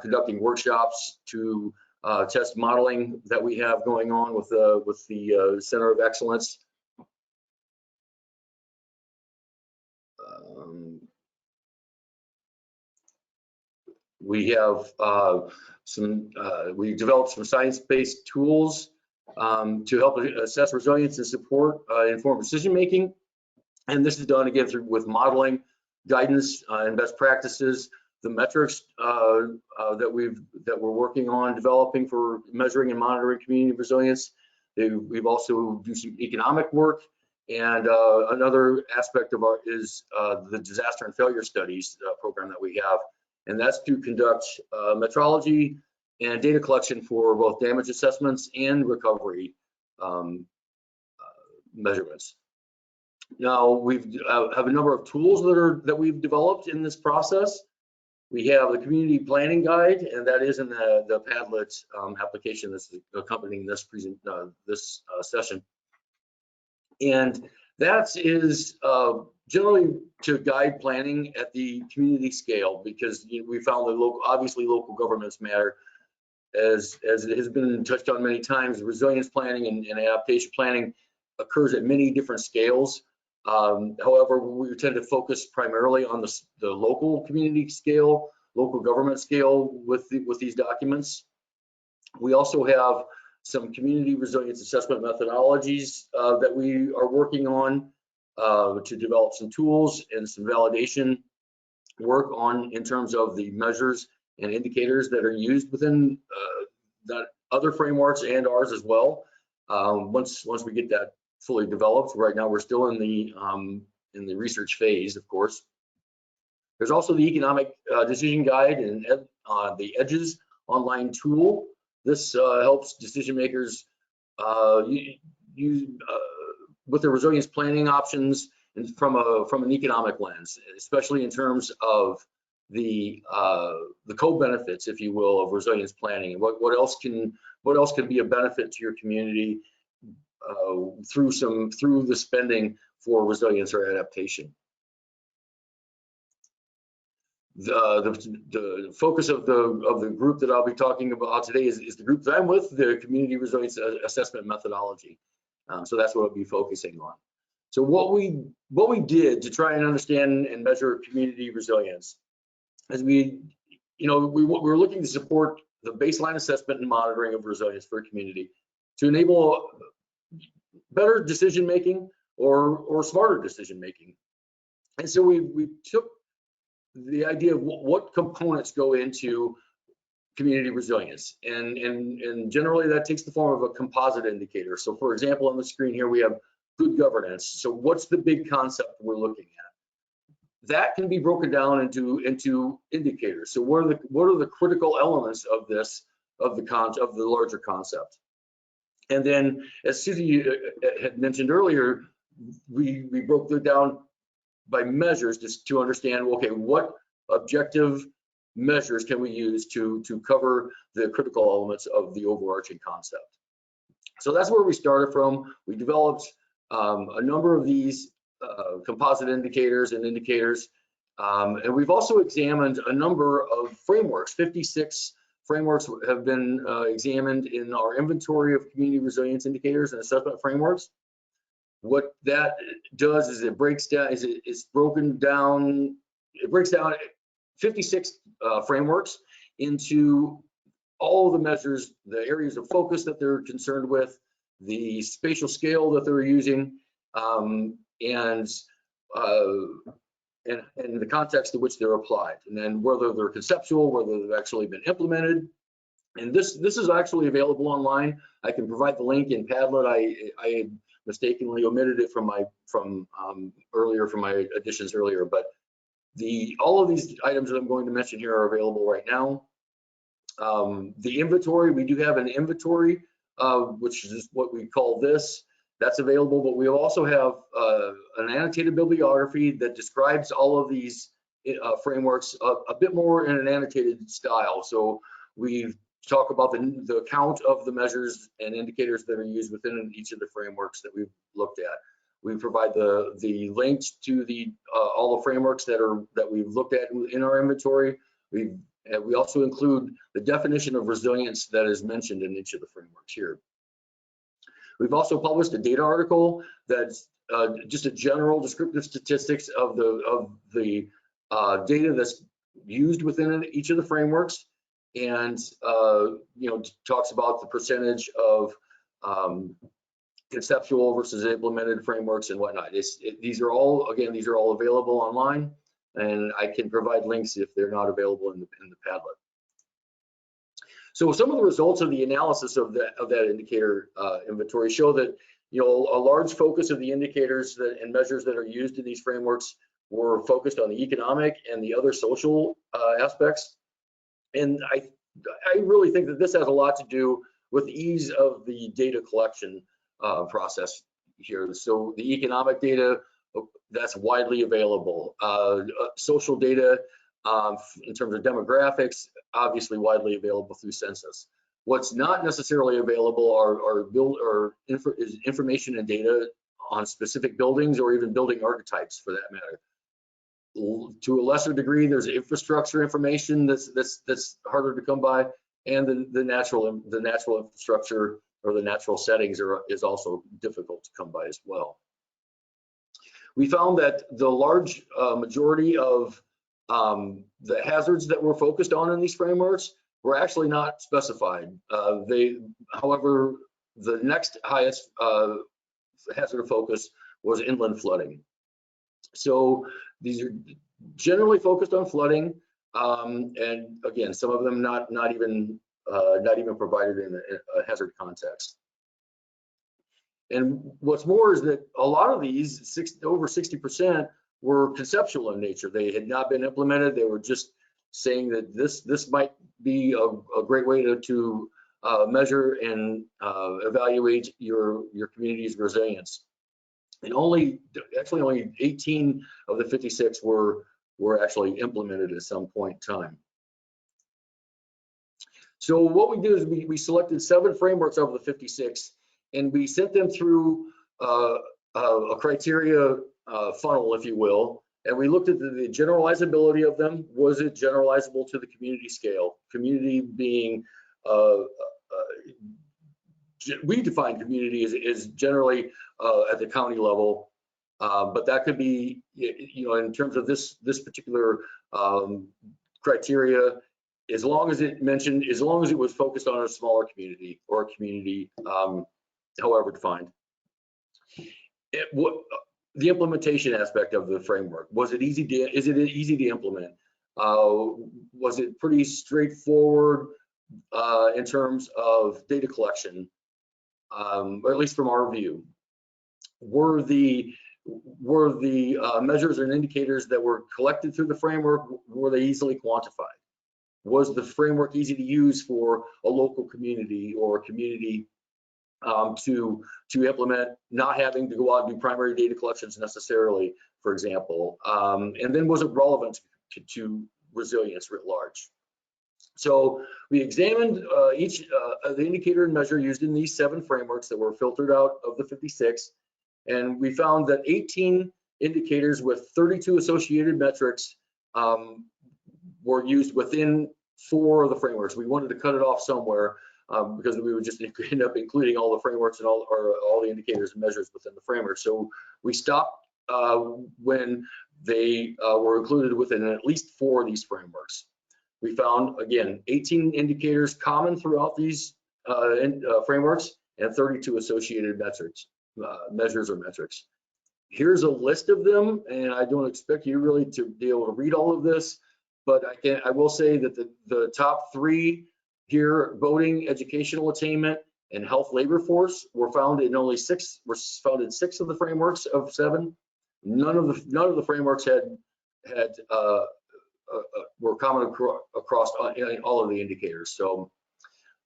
S5: conducting workshops to test modeling that we have going on with the Center of Excellence. We have we developed some science-based tools to help assess resilience and support informed decision-making. And this is done again with modeling, guidance, and best practices. The metrics that we're working on developing for measuring and monitoring community resilience. We've also do some economic work, and another aspect of our is the disaster and failure studies program that we have, and that's to conduct metrology and data collection for both damage assessments and recovery measurements. Now we have a number of tools that we've developed in this process. We have the community planning guide, and that is in the Padlet application that's accompanying this session. And that is generally to guide planning at the community scale, because we found that obviously local governments matter. As it has been touched on many times, resilience planning and adaptation planning occurs at many different scales. However, we tend to focus primarily on the local community scale, local government scale with these documents. We also have some community resilience assessment methodologies that we are working on to develop some tools and some validation work on in terms of the measures and indicators that are used within that other frameworks and ours as well. Once we get that fully developed, right now we're still in the research phase, of course. There's also the economic decision guide and the EDGES online tool. This helps decision makers use with their resilience planning options and from an economic lens, especially in terms of the co-benefits, if you will, of resilience planning, and what else can be a benefit to your community through the spending for resilience or adaptation. The focus of the group that I'll be talking about today is the group that I'm with, the Community Resilience Assessment Methodology. So that's what I'll be focusing on. So what we did to try and understand and measure community resilience is we were looking to support the baseline assessment and monitoring of resilience for a community to enable better decision making or smarter decision making. And so we took the idea of what components go into community resilience, and generally that takes the form of a composite indicator. So for example, on the screen here we have good governance. So what's the big concept we're looking at? That can be broken down into indicators. So what are the critical elements of this, of the larger concept? And then, as Susie had mentioned earlier, we broke it down by measures just to understand, okay, what objective measures can we use to cover the critical elements of the overarching concept? So that's where we started from. We developed a number of these composite indicators and indicators. And we've also examined a number of frameworks. 56 frameworks have been examined in our inventory of community resilience indicators and assessment frameworks. What that does is it breaks down, it breaks down 56 frameworks into all the measures, the areas of focus that they're concerned with, the spatial scale that they're using, and the context in which they're applied, and then whether they're conceptual, whether they've actually been implemented. And this is actually available online. I can provide the link in Padlet. I had mistakenly omitted it from my additions earlier, but all of these items that I'm going to mention here are available right now. The inventory, we do have an inventory, which is what we call this. That's available, but we also have an annotated bibliography that describes all of these frameworks a bit more in an annotated style. So we talk about the count of the measures and indicators that are used within each of the frameworks that we've looked at. We provide the links to all the frameworks that we've looked at in our inventory. We also include the definition of resilience that is mentioned in each of the frameworks here. We've also published a data article that's just a general descriptive statistics of the data that's used within each of the frameworks, and talks about the percentage of conceptual versus implemented frameworks and whatnot. These are all available online, and I can provide links if they're not available in the Padlet. So some of the results of the analysis of that indicator inventory show that a large focus of the indicators and measures that are used in these frameworks were focused on the economic and the other social aspects. And I really think that this has a lot to do with the ease of the data collection process here. So the economic data, that's widely available. Social data, in terms of demographics, obviously widely available through census. What's not necessarily available is information and data on specific buildings or even building archetypes for that matter. To a lesser degree, there's infrastructure information that's harder to come by, and the natural infrastructure or the natural settings is also difficult to come by as well. We found that the large majority of the hazards that were focused on in these frameworks were actually not specified. However, the next highest hazard of focus was inland flooding. So these are generally focused on flooding, and again, some of them not even provided in a hazard context. And what's more is that a lot of these, over 60%, were conceptual in nature. They had not been implemented. They were just saying that this might be a great way to measure and evaluate your community's resilience. And only 18 of the 56 were actually implemented at some point in time. So what we did is we selected 7 frameworks out of the 56, and we sent them through a criteria funnel, if you will, and we looked at the generalizability of them. Was it generalizable to the community scale? Community being, we define community as generally at the county level, but that could be, in terms of this particular criteria, as long as it was focused on a smaller community or a community, however defined. The implementation aspect of the framework, is it easy to implement? Was it pretty straightforward in terms of data collection, or at least from our view? Were the measures and indicators that were collected through the framework, were they easily quantified? Was the framework easy to use for a local community or a community to implement, not having to go out and do primary data collections necessarily, for example? And then was it relevant to resilience writ large? So we examined each the indicator and measure used in these 7 frameworks that were filtered out of the 56, and we found that 18 indicators with 32 associated metrics were used within 4 of the frameworks. We wanted to cut it off somewhere because we would just end up including all the frameworks and all the indicators and measures within the framework. So we stopped when they were included within at least 4 of these frameworks. We found, again, 18 indicators common throughout these frameworks and 32 associated measures or metrics. Here's a list of them, and I don't expect you really to be able to read all of this, but I will say that the top 3 here, voting, educational attainment, and health labor force, were found in only 6. Were found in 6 of the frameworks of 7. None of the frameworks were common across all of the indicators. So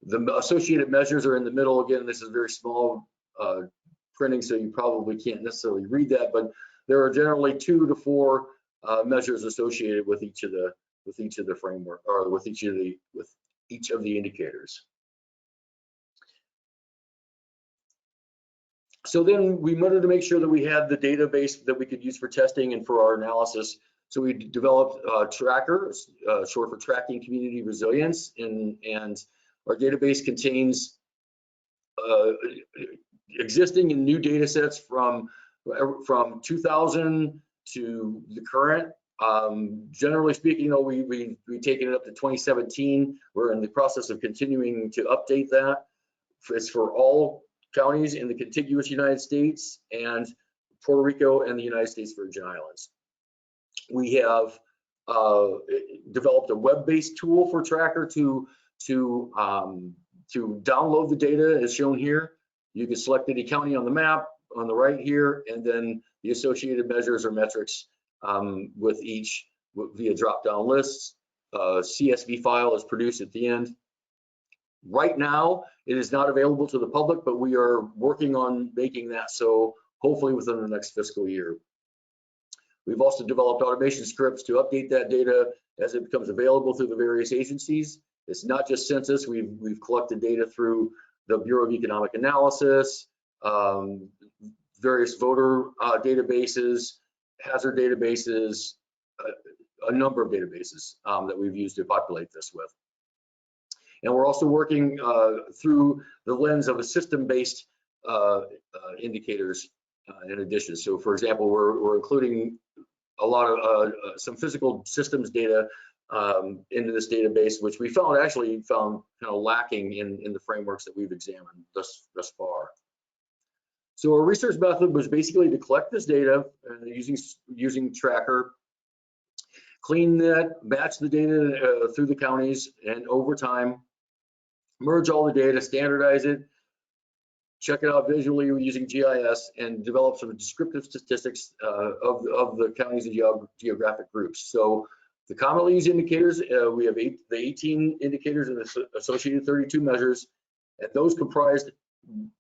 S5: the associated measures are in the middle. Again, this is very small printing, so you probably can't necessarily read that, but there are generally 2 to 4 measures associated with each of the framework, or with each of the indicators. So then we wanted to make sure that we had the database that we could use for testing and for our analysis. So we developed Tracker, short for Tracking Community Resilience, and our database contains existing and new data sets from 2000 to the current. Generally speaking, though, we've taken it up to 2017. We're in the process of continuing to update that. It's for all counties in the contiguous United States and Puerto Rico and the United States Virgin Islands. We have developed a web-based tool for Tracker to download the data as shown here. You can select any county on the map on the right here, and then the associated measures or metrics with each via drop-down lists. CSV file is produced at the end. Right now, it is not available to the public, but we are working on making that so hopefully within the next fiscal year. We've also developed automation scripts to update that data as it becomes available through the various agencies. It's not just census. We've collected data through the Bureau of Economic Analysis, various voter databases, hazard databases, a number of databases that we've used to populate this with. And we're also working through the lens of a system-based indicators in addition. So for example, we're including a lot of some physical systems data into this database, which we actually found kind of lacking in the frameworks that we've examined thus far. So our research method was basically to collect this data using Tracker, clean that, batch the data through the counties, and over time, merge all the data, standardize it, check it out visually using GIS, and develop some descriptive statistics of the counties and geographic groups. So the commonly used indicators, we have the 18 indicators and the associated 32 measures, and those comprised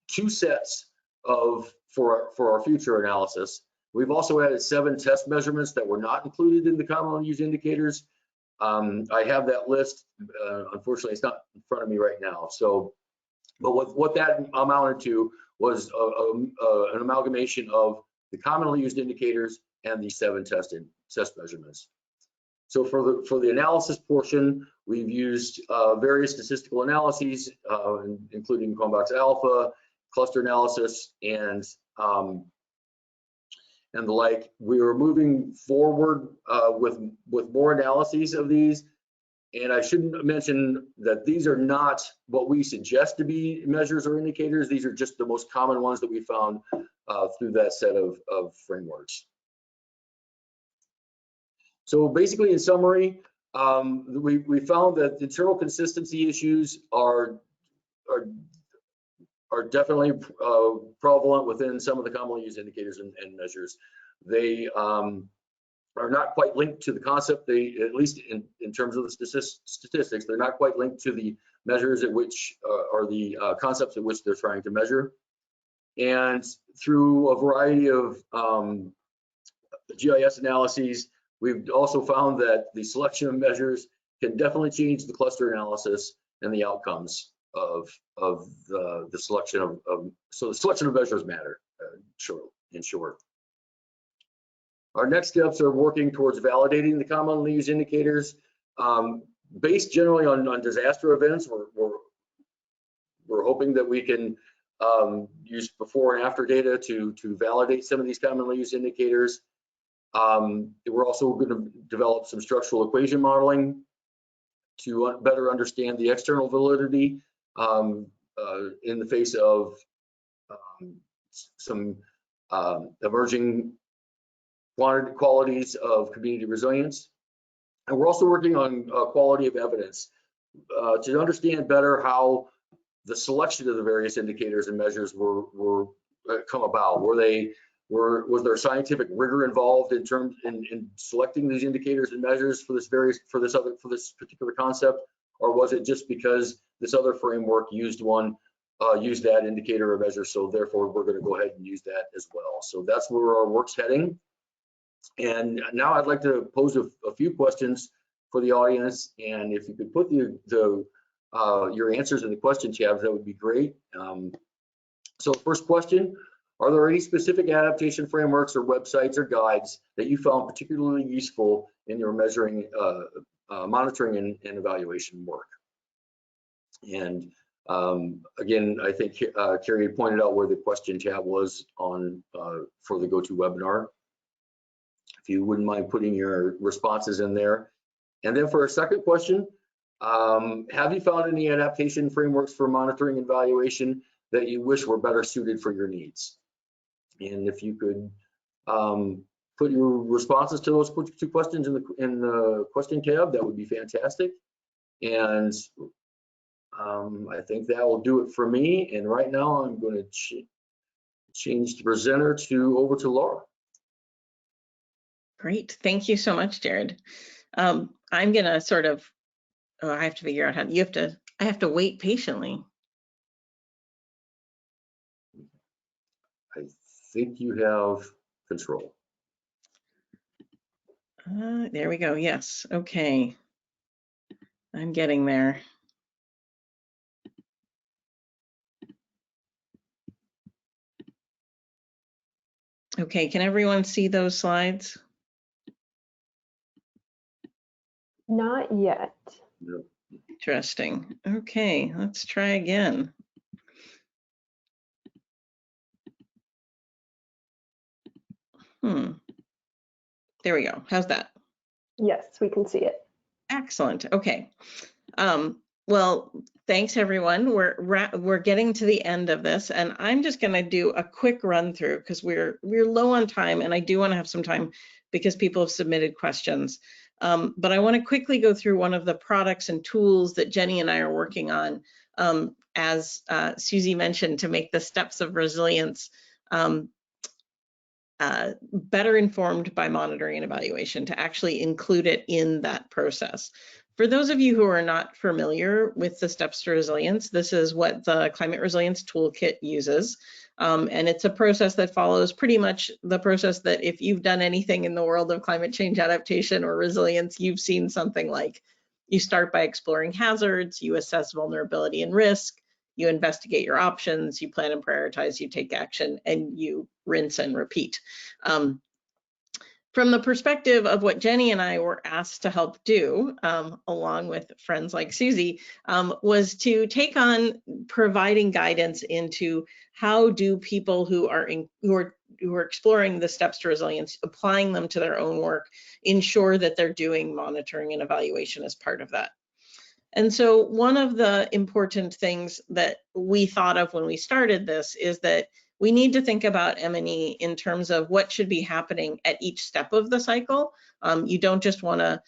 S5: 2 sets for our future analysis. We've also added 7 test measurements that were not included in the commonly used indicators. I have that list. Unfortunately, it's not in front of me right now. So, but what that amounted to was an amalgamation of the commonly used indicators and the 7 test measurements. So for the analysis portion, we've used various statistical analyses, including Cronbach's alpha, cluster analysis, and the like. We are moving forward with more analyses of these, and I shouldn't mention that these are not what we suggest to be measures or indicators. These are just the most common ones that we found through that set of frameworks. So basically, in summary, we found that internal consistency issues are definitely prevalent within some of the commonly used indicators and measures. They are not quite linked to the concept. They, at least in terms of the statistics, they're not quite linked to the measures at which, or the concepts at which they're trying to measure. And through a variety of GIS analyses, we've also found that the selection of measures can definitely change the cluster analysis and the outcomes of the selection of so the selection of measures matter, in short. Our next steps are working towards validating the commonly used indicators. Based generally on disaster events, we're hoping that we can use before and after data to validate some of these commonly used indicators. We're also going to develop some structural equation modeling to better understand the external validity in the face of some emerging qualities of community resilience. And we're also working on quality of evidence to understand better how the selection of the various indicators and measures were come about. Was there scientific rigor involved in selecting these indicators and measures for this particular concept, or was it just because this other framework used that indicator or measure, so therefore we're going to go ahead and use that as well? So that's where our work's heading. And now I'd like to pose a few questions for the audience, and if you could put your answers in the question tab, that would be great. So first question, are there any specific adaptation frameworks or websites or guides that you found particularly useful in your measuring, monitoring and evaluation work? And again, I think Carrie pointed out where the question tab was on for the GoToWebinar. If you wouldn't mind putting your responses in there. And then for a second question, have you found any adaptation frameworks for monitoring and evaluation that you wish were better suited for your needs? And if you could put your responses to those two questions in the question tab, that would be fantastic. And I think that will do it for me. And right now I'm going to change the presenter over to Laura.
S2: Great, thank you so much, Jared. I'm gonna sort of, I have to figure out how, I have to wait patiently.
S5: I think you have control.
S2: There we go, yes, okay. I'm getting there. Okay, can everyone see those slides?
S1: Not yet.
S5: Yep.
S2: Interesting. Okay, let's try again. There we go. How's that?
S1: Yes, we can see it.
S2: Excellent. Okay. Well, thanks everyone. We're getting to the end of this, and I'm just going to do a quick run through because we're low on time, and I do want to have some time because people have submitted questions. But I want to quickly go through one of the products and tools that Jenny and I are working on, as Susie mentioned, to make the steps of resilience better informed by monitoring and evaluation, to actually include it in that process. For those of you who are not familiar with the steps to resilience, this is what the Climate Resilience Toolkit uses. And it's a process that follows pretty much the process that if you've done anything in the world of climate change adaptation or resilience, you've seen something like you start by exploring hazards, you assess vulnerability and risk, you investigate your options, you plan and prioritize, you take action, and you rinse and repeat. From the perspective of what Jenny and I were asked to help do, along with friends like Susie, was to take on providing guidance into how do people who are exploring the steps to resilience, applying them to their own work, ensure that they're doing monitoring and evaluation as part of that. And so one of the important things that we thought of when we started this is that we need to think about M&E in terms of what should be happening at each step of the cycle. You don't just want to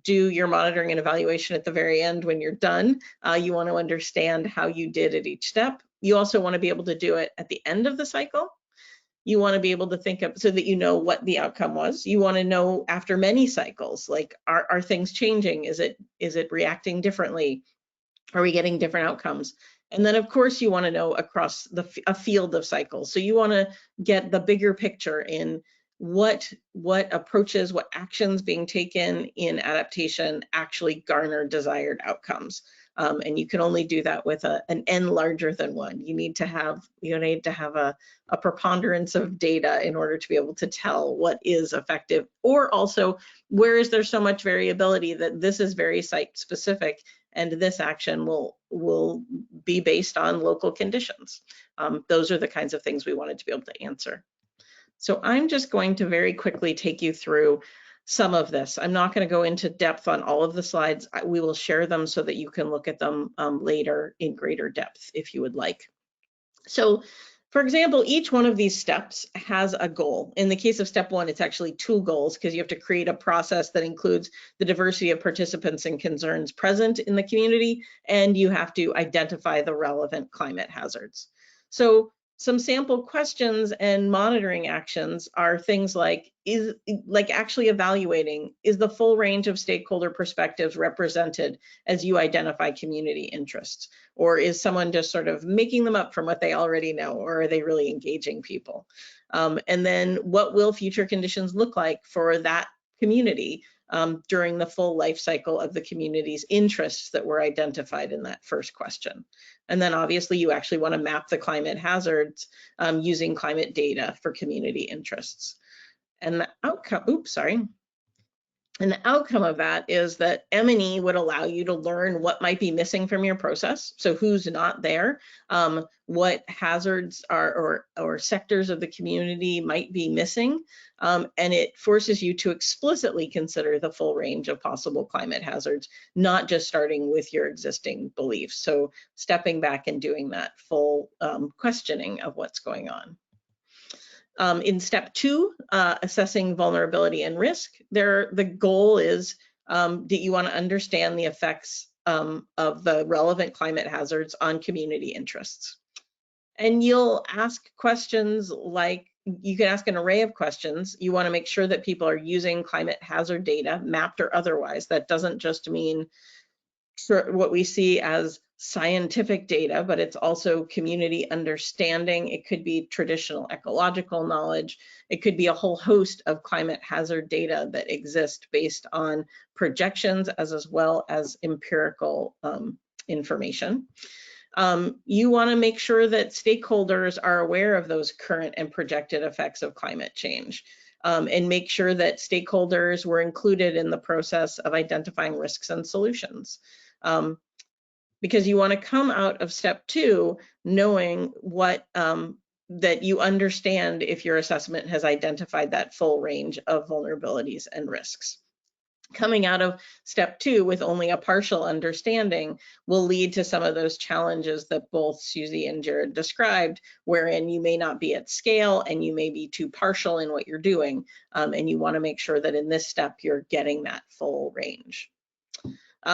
S2: do your monitoring and evaluation at the very end when you're done. You want to understand how you did at each step. You also want to be able to do it at the end of the cycle. You want to be able to think of so that you know what the outcome was. You want to know after many cycles, like are things changing? Is it reacting differently? Are we getting different outcomes? And then of course you want to know across a field of cycles. So you want to get the bigger picture in what approaches, what actions being taken in adaptation actually garner desired outcomes. And you can only do that with an N larger than 1. You need to have a preponderance of data in order to be able to tell what is effective, or also where is there so much variability that this is very site specific and this action will be based on local conditions. Those are the kinds of things we wanted to be able to answer. So I'm just going to very quickly take you through some of this. I'm not going to go into depth on all of the slides. We will share them so that you can look at them later in greater depth if you would like. So, for example, each one of these steps has a goal. In the case of step 1, it's actually 2 goals, because you have to create a process that includes the diversity of participants and concerns present in the community, and you have to identify the relevant climate hazards. So some sample questions and monitoring actions are things like actually evaluating, is the full range of stakeholder perspectives represented as you identify community interests? Or is someone just sort of making them up from what they already know, or are they really engaging people? And then what will future conditions look like for that community during the full life cycle of the community's interests that were identified in that first question? And then obviously you actually want to map the climate hazards using climate data for community interests. And the outcome, and the outcome of that is that M&E would allow you to learn what might be missing from your process. So who's not there, what hazards are or sectors of the community might be missing. And it forces you to explicitly consider the full range of possible climate hazards, not just starting with your existing beliefs. So stepping back and doing that full questioning of what's going on. In step 2, assessing vulnerability and risk, the goal is that you want to understand the effects of the relevant climate hazards on community interests. And you'll ask questions like, you can ask an array of questions. You want to make sure that people are using climate hazard data, mapped or otherwise. That doesn't just mean what we see as scientific data, but it's also community understanding. It could be traditional ecological knowledge. It could be a whole host of climate hazard data that exist based on projections as well as empirical information. You want to make sure that stakeholders are aware of those current and projected effects of climate change. And make sure that stakeholders were included in the process of identifying risks and solutions. Because you want to come out of step 2 knowing what that you understand if your assessment has identified that full range of vulnerabilities and risks. Coming out of step 2 with only a partial understanding will lead to some of those challenges that both Susie and Jared described, wherein you may not be at scale and you may be too partial in what you're doing. And you want to make sure that in this step, you're getting that full range.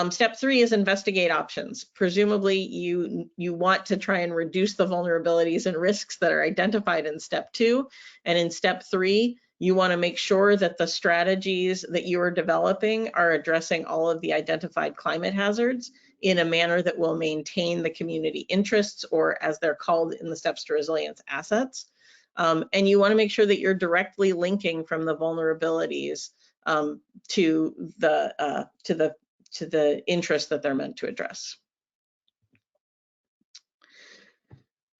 S2: Step 3 is investigate options. Presumably you want to try and reduce the vulnerabilities and risks that are identified in step 2. And in step 3, you want to make sure that the strategies that you are developing are addressing all of the identified climate hazards in a manner that will maintain the community interests, or as they're called in the Steps to Resilience, assets. And you want to make sure that you're directly linking from the vulnerabilities to the interest that they're meant to address.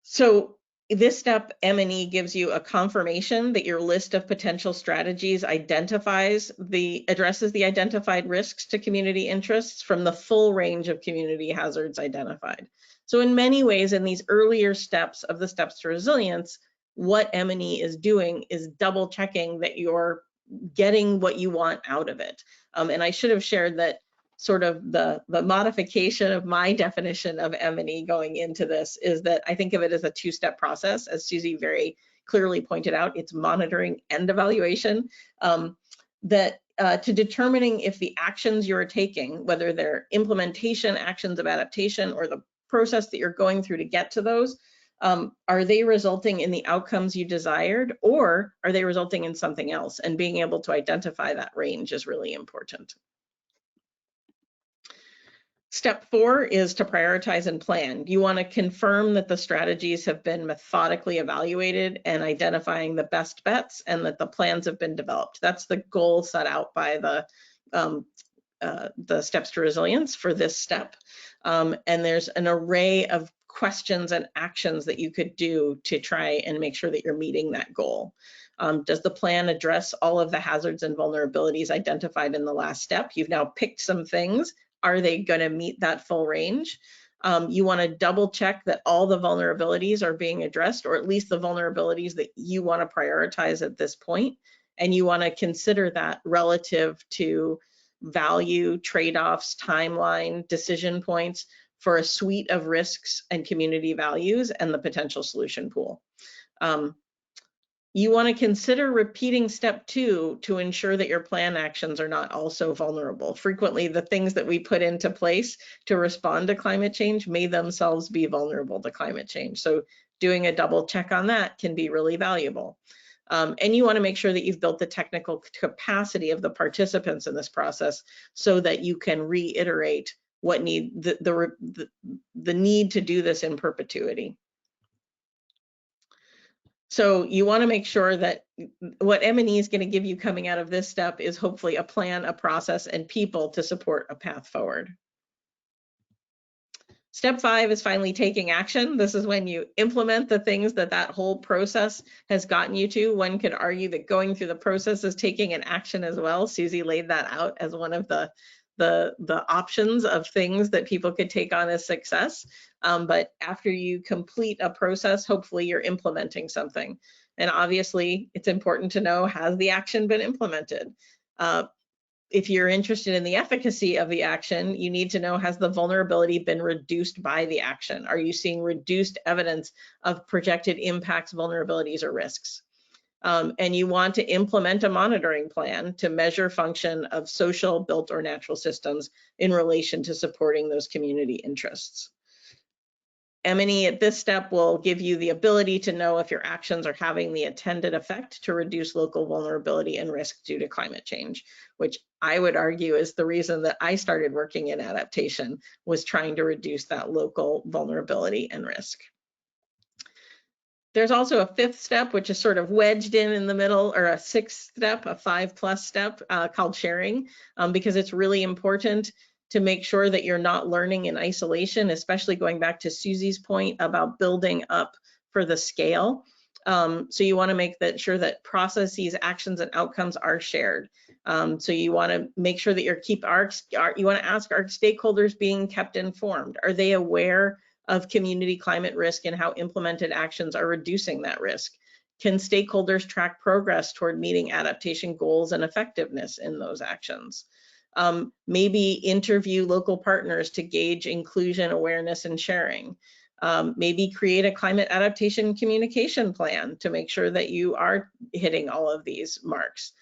S2: So this step, M&E, gives you a confirmation that your list of potential strategies addresses the identified risks to community interests from the full range of community hazards identified. So in many ways, in these earlier steps of the Steps to Resilience, what M&E is doing is double checking that you're getting what you want out of it. And I should have shared that sort of the modification of my definition of M&E going into this is that I think of it as a 2-step process. As Susie very clearly pointed out, it's monitoring and evaluation. To determining if the actions you're taking, whether they're implementation actions of adaptation or the process that you're going through to get to those, are they resulting in the outcomes you desired, or are they resulting in something else? And being able to identify that range is really important. Step 4 is to prioritize and plan. You want to confirm that the strategies have been methodically evaluated and identifying the best bets, and that the plans have been developed. That's the goal set out by the Steps to Resilience for this step. And there's an array of questions and actions that you could do to try and make sure that you're meeting that goal. Does the plan address all of the hazards and vulnerabilities identified in the last step? You've now picked some things. Are they going to meet that full range? You want to double check that all the vulnerabilities are being addressed, or at least the vulnerabilities that you want to prioritize at this point. And you want to consider that relative to value, trade-offs, timeline, decision points for a suite of risks and community values and the potential solution pool. You want to consider repeating step 2 to ensure that your plan actions are not also vulnerable. Frequently, the things that we put into place to respond to climate change may themselves be vulnerable to climate change. So doing a double check on that can be really valuable. And you want to make sure that you've built the technical capacity of the participants in this process so that you can reiterate what the need to do this in perpetuity. So you want to make sure that what M&E is going to give you coming out of this step is hopefully a plan, a process, and people to support a path forward. Step 5 is finally taking action. This is when you implement the things that whole process has gotten you to. One could argue that going through the process is taking an action as well. Susie laid that out as one of the options of things that people could take on as success. But after you complete a process, hopefully you're implementing something. And obviously it's important to know, has the action been implemented? If you're interested in the efficacy of the action, you need to know, has the vulnerability been reduced by the action? Are you seeing reduced evidence of projected impacts, vulnerabilities, or risks? And you want to implement a monitoring plan to measure function of social, built, or natural systems in relation to supporting those community interests. M&E at this step will give you the ability to know if your actions are having the intended effect to reduce local vulnerability and risk due to climate change, which I would argue is the reason that I started working in adaptation, was trying to reduce that local vulnerability and risk. There's also a 5th step, which is sort of wedged in the middle, or a 6th step, a 5+ step called sharing, because it's really important to make sure that you're not learning in isolation, especially going back to Susie's point about building up for the scale. So you want to make sure that processes, actions, and outcomes are shared. So you want to make sure that you want to ask, are stakeholders being kept informed? Are they aware of community climate risk and how implemented actions are reducing that risk? Can stakeholders track progress toward meeting adaptation goals and effectiveness in those actions? Maybe interview local partners to gauge inclusion, awareness, and sharing. Maybe create a climate adaptation communication plan to make sure that you are hitting all of these marks.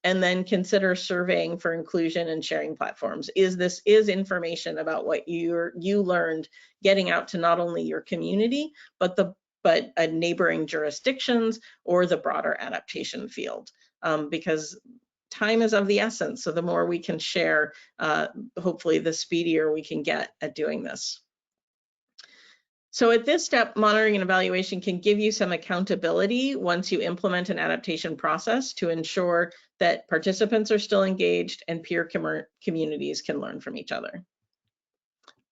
S2: And then consider surveying for inclusion and sharing platforms. Is information about what you learned getting out to not only your community, but neighboring jurisdictions or the broader adaptation field? Because time is of the essence. So the more we can share, hopefully the speedier we can get at doing this. So at this step, monitoring and evaluation can give you some accountability once you implement an adaptation process to ensure that participants are still engaged and peer communities can learn from each other.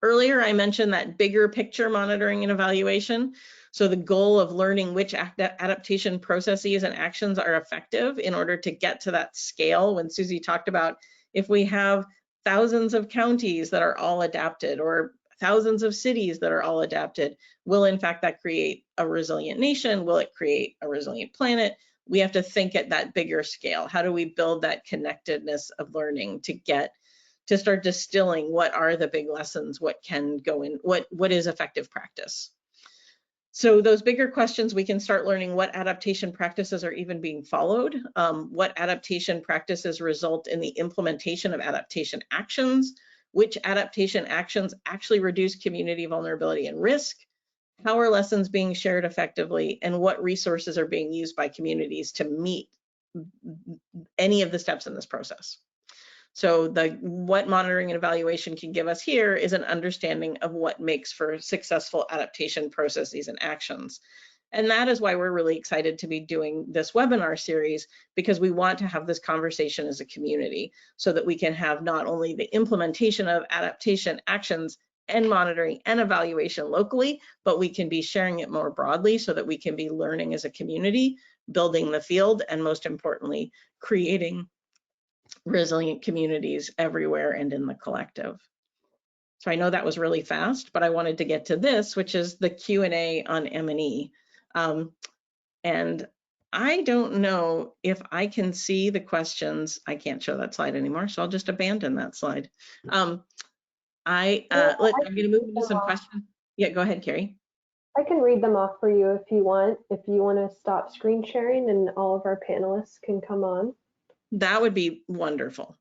S2: Earlier, I mentioned that bigger picture monitoring and evaluation. So the goal of learning which adaptation processes and actions are effective in order to get to that scale. When Susie talked about, if we have thousands of counties that are all adapted, or thousands of cities that are all adapted, will in fact that create a resilient nation? Will it create a resilient planet? We have to think at that bigger scale. How do we build that connectedness of learning to start distilling what are the big lessons, what can go in, what is effective practice? So those bigger questions, we can start learning what adaptation practices are even being followed, what adaptation practices result in the implementation of adaptation actions, which adaptation actions actually reduce community vulnerability and risk, how are lessons being shared effectively, and what resources are being used by communities to meet any of the steps in this process. So what monitoring and evaluation can give us here is an understanding of what makes for successful adaptation processes and actions. And that is why we're really excited to be doing this webinar series, because we want to have this conversation as a community so that we can have not only the implementation of adaptation actions and monitoring and evaluation locally, but we can be sharing it more broadly so that we can be learning as a community, building the field, and most importantly, creating resilient communities everywhere and in the collective. So I know that was really fast, but I wanted to get to this, which is the Q&A on M&E. And I don't know if I can see the questions. I can't show that slide anymore, so I'll just abandon that slide. I'm going to move into some questions. Yeah, go ahead, Carrie.
S1: I can read them off for you if you want to stop screen sharing and all of our panelists can come on.
S2: That would be wonderful.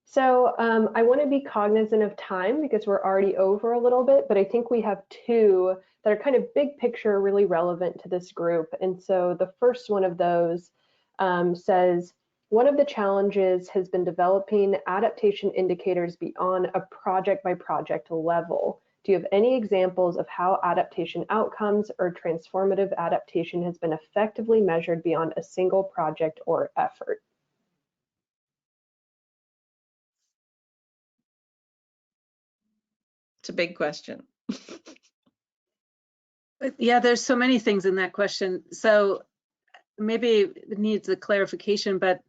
S1: So I want to be cognizant of time because we're already over a little bit, but I think we have two that are kind of big picture, really relevant to this group. And so the first one of those says, one of the challenges has been developing adaptation indicators beyond a project by project level. Do you have any examples of how adaptation outcomes or transformative adaptation has been effectively measured beyond a single project or effort?
S2: It's a big question.
S4: Yeah, there's so many things in that question. So maybe it needs a clarification, but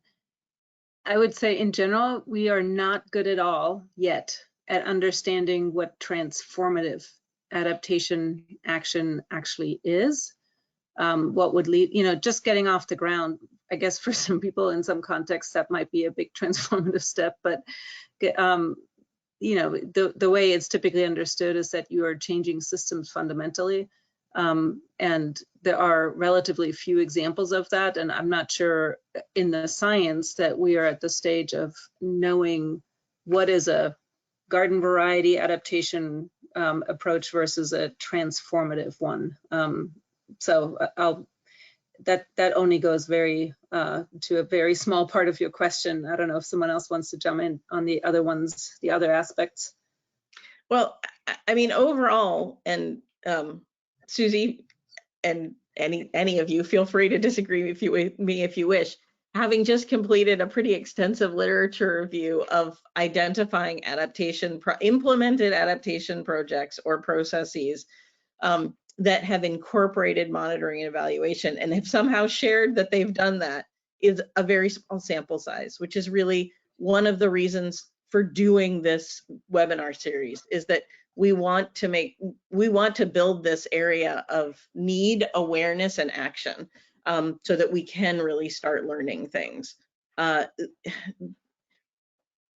S4: I would say in general, we are not good at all yet at understanding what transformative adaptation action actually is. What would lead, just getting off the ground. I guess for some people in some contexts that might be a big transformative step, but the way it's typically understood is that you are changing systems fundamentally. And there are relatively few examples of that. And I'm not sure in the science that we are at the stage of knowing what is a garden variety adaptation approach versus a transformative one. So that only goes to a very small part of your question. I don't know if someone else wants to jump in on the other ones, the other aspects.
S2: Well, I mean, overall, and Susie and any of you, feel free to disagree with me if you wish. Having just completed a pretty extensive literature review of identifying implemented adaptation projects or processes that have incorporated monitoring and evaluation and have somehow shared that they've done that, is a very small sample size, which is really one of the reasons for doing this webinar series, is that we want to build this area of need, awareness, and action so that we can really start learning things.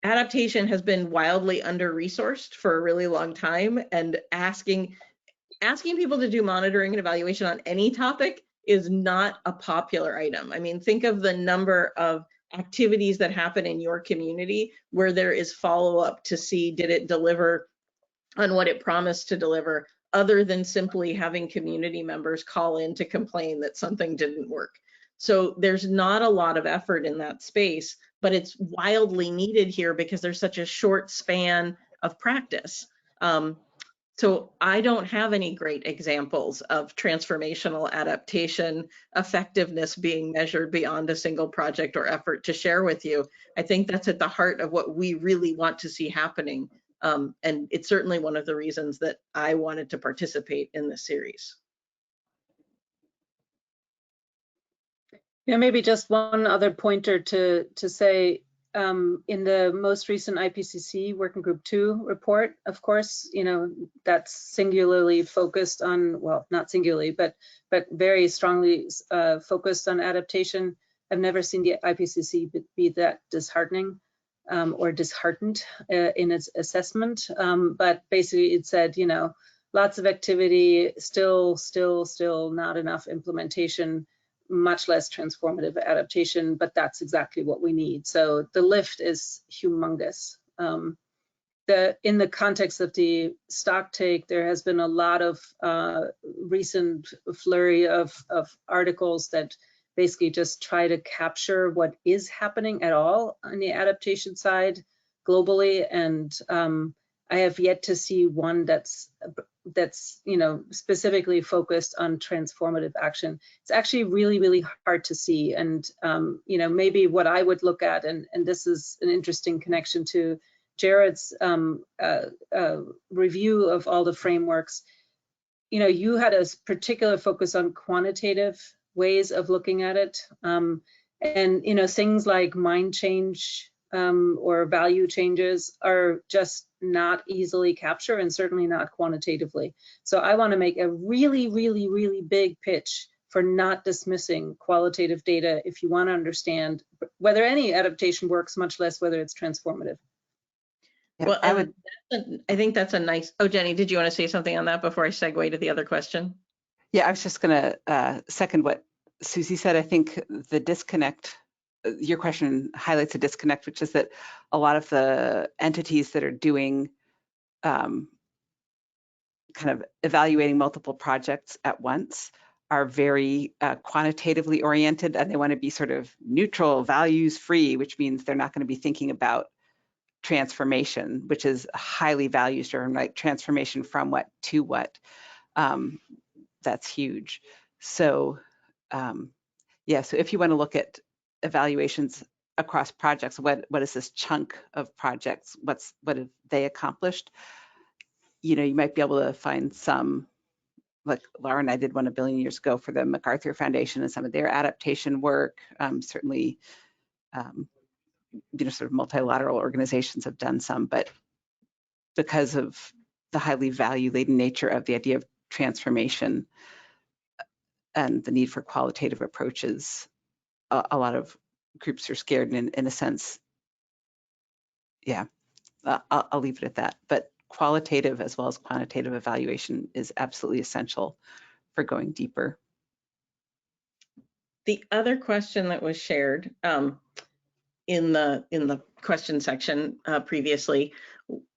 S2: Adaptation has been wildly under-resourced for a really long time, and asking people to do monitoring and evaluation on any topic is not a popular item. I mean, think of the number of activities that happen in your community where there is follow-up to see, did it deliver on what it promised to deliver, other than simply having community members call in to complain that something didn't work. So there's not a lot of effort in that space, but it's wildly needed here because there's such a short span of practice. So I don't have any great examples of transformational adaptation effectiveness being measured beyond a single project or effort to share with you. I think that's at the heart of what we really want to see happening. And it's certainly one of the reasons that I wanted to participate in this series.
S4: Yeah, maybe just one other pointer to say, in the most recent IPCC Working Group 2 report, of course, that's singularly focused on, well, not singularly, but very strongly focused on adaptation. I've never seen the IPCC be that disheartening or disheartened in its assessment. But basically it said, lots of activity, still not enough implementation, much less transformative adaptation, but that's exactly what we need. So the lift is humongous. In the context of the stock take, there has been a lot of recent flurry of articles that basically just try to capture what is happening at all on the adaptation side globally. And I have yet to see one that's specifically focused on transformative action. It's actually really, really hard to see. And maybe what I would look at, and this is an interesting connection to Jared's review of all the frameworks. You had a particular focus on quantitative ways of looking at it, and things like mind change or value changes are just not easily captured, and certainly not quantitatively. So I want to make a really, really, really big pitch for not dismissing qualitative data if you want to understand whether any adaptation works, much less whether it's transformative.
S3: Yeah,
S2: Well, I think that's a nice, oh, Jenny, did you want to say something on that before I segue to the other question?
S3: Yeah, I was just going to second what Susie said. I think the disconnect, your question highlights a disconnect, which is that a lot of the entities that are doing kind of evaluating multiple projects at once are very quantitatively oriented, and they want to be sort of neutral, values free, which means they're not going to be thinking about transformation, which is highly values driven, like transformation from what to what. That's huge. So yeah, so if you want to look at evaluations across projects, what is this chunk of projects? What have they accomplished? You might be able to find some, like Laura and I did one 1 billion years ago for the MacArthur Foundation and some of their adaptation work. Certainly, sort of multilateral organizations have done some, but because of the highly value-laden nature of the idea of transformation and the need for qualitative approaches, a lot of groups are scared, and in a sense, yeah, I'll leave it at that. But qualitative as well as quantitative evaluation is absolutely essential for going deeper.
S2: The other question that was shared in the question section previously,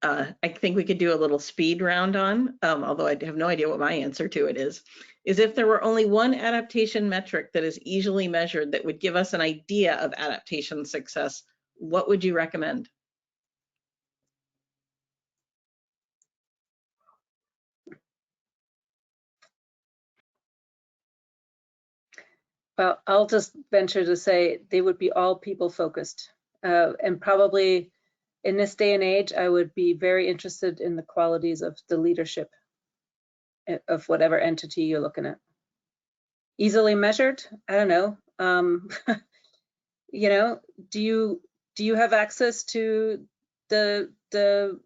S2: I think we could do a little speed round on, although I have no idea what my answer to it is if there were only one adaptation metric that is easily measured that would give us an idea of adaptation success, what would you recommend?
S4: Well, I'll just venture to say they would be all people focused, and probably in this day and age, I would be very interested in the qualities of the leadership of whatever entity you're looking at. Easily measured? I don't know. Do you have access to the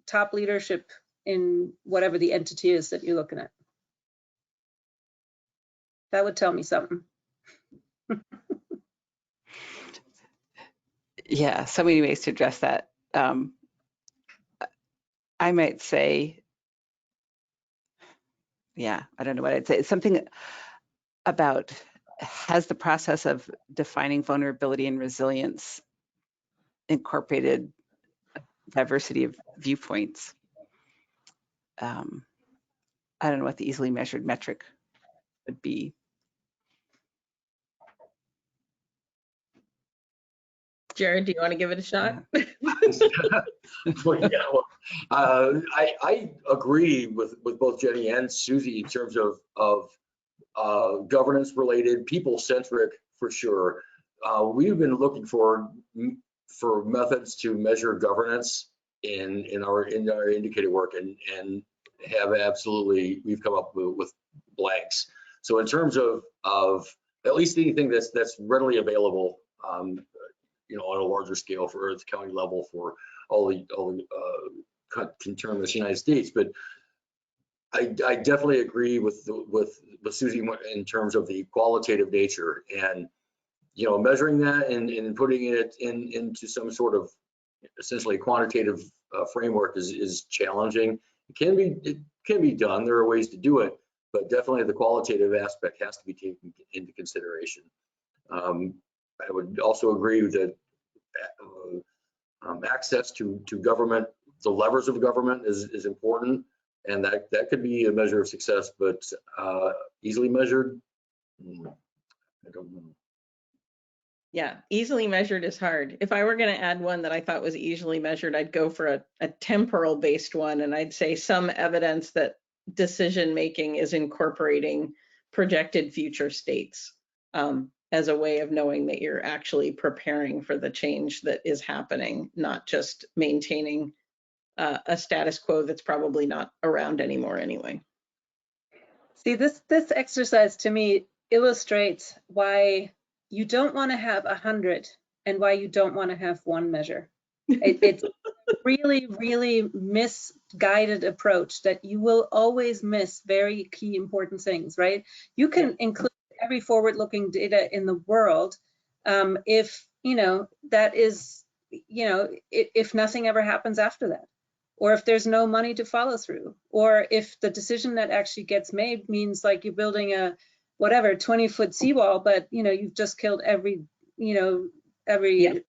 S4: top leadership in whatever the entity is that you're looking at? That would tell me something.
S3: Yeah, so many ways to address that. I might say, yeah, I don't know what I'd say. It's something about, has the process of defining vulnerability and resilience incorporated diversity of viewpoints? I don't know what the easily measured metric would be.
S2: Jared, do you want to give it a shot?
S5: I agree with both Jenny and Susie in terms of governance related, people centric for sure. We've been looking for methods to measure governance in our indicator work, and have absolutely, we've come up with blanks. So in terms of at least anything that's readily available, on a larger scale for the county level for all the contiguous United States, but I definitely agree with Susie in terms of the qualitative nature, and measuring that and putting it into some sort of essentially quantitative framework is challenging. It can be done. There are ways to do it, but definitely the qualitative aspect has to be taken into consideration. I would also agree that access to government, the levers of government is important, and that could be a measure of success, but easily measured, I don't know.
S2: Yeah, easily measured is hard. If I were going to add one that I thought was easily measured, I'd go for a temporal based one. And I'd say some evidence that decision making is incorporating projected future states as a way of knowing that you're actually preparing for the change that is happening, not just maintaining a status quo that's probably not around anymore anyway.
S4: See, this exercise to me illustrates why you don't want to have 100 and why you don't want to have one measure. It's really, really misguided approach that you will always miss very key important things, right? You can include every forward-looking data in the world if, that is, if nothing ever happens after that, or if there's no money to follow through, or if the decision that actually gets made means like you're building a whatever 20-foot seawall, but you've just killed every shoreline,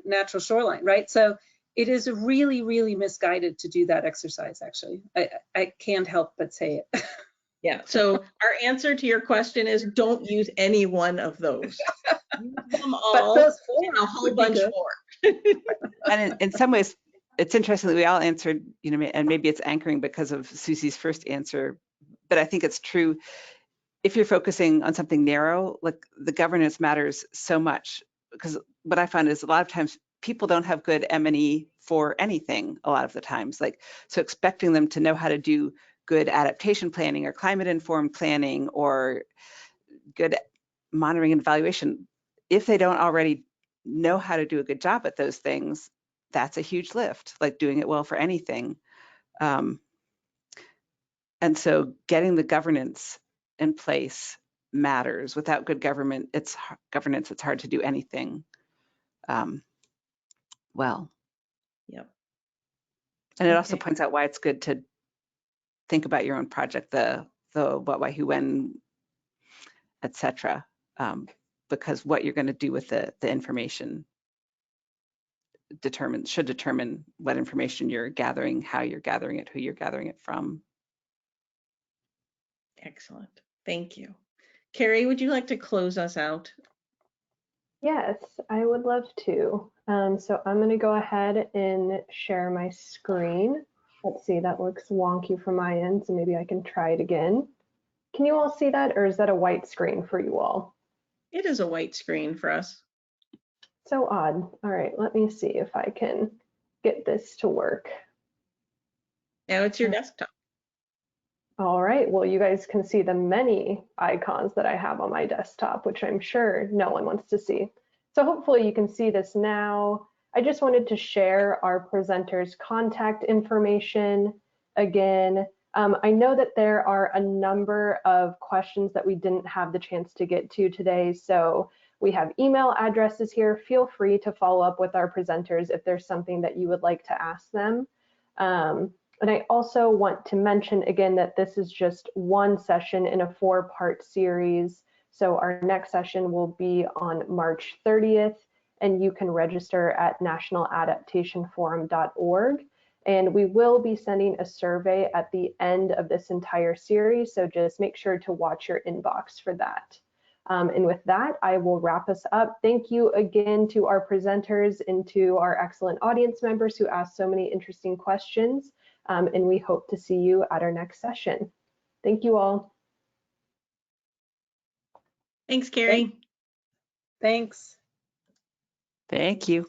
S4: natural shoreline, right? So it is really, really misguided to do that exercise. Actually, I can't help but say it.
S2: Yeah. So our answer to your question is don't use any one of those. Use them all,
S4: but those four
S2: and a whole bunch more.
S3: And in some ways, it's interesting that we all answered, and maybe it's anchoring because of Susie's first answer, but I think it's true. If you're focusing on something narrow, like the governance matters so much, because what I find is a lot of times people don't have good M&E for anything a lot of the times. So expecting them to know how to do good adaptation planning or climate informed planning or good monitoring and evaluation, if they don't already know how to do a good job at those things, that's a huge lift, like doing it well for anything. And so getting the governance in place matters. Without good governance, it's hard to do anything well.
S2: Yep.
S3: And it also points out why it's good to think about your own project, the what, why, who, when, etc. Because what you're going to do with the information should determine what information you're gathering, how you're gathering it, who you're gathering it from.
S2: Excellent. Thank you. Carrie, would you like to close us out?
S1: Yes, I would love to. So I'm going to go ahead and share my screen. Let's see, that looks wonky from my end, so maybe I can try it again. Can you all see that, or is that a white screen for you all?
S2: It is a white screen for us.
S1: So odd. All right, let me see if I can get this to work.
S2: Now it's your desktop.
S1: All right, well, you guys can see the many icons that I have on my desktop, which I'm sure no one wants to see. So hopefully you can see this now. I just wanted to share our presenters' contact information again. I know that there are a number of questions that we didn't have the chance to get to today, so we have email addresses here. Feel free to follow up with our presenters if there's something that you would like to ask them. And I also want to mention again that this is just one session in a 4-part series. So our next session will be on March 30th, and you can register at nationaladaptationforum.org. And we will be sending a survey at the end of this entire series, so just make sure to watch your inbox for that. And with that, I will wrap us up. Thank you again to our presenters and to our excellent audience members who asked so many interesting questions. And we hope to see you at our next session. Thank you all.
S2: Thanks, Carrie.
S4: Thanks.
S3: Thank you.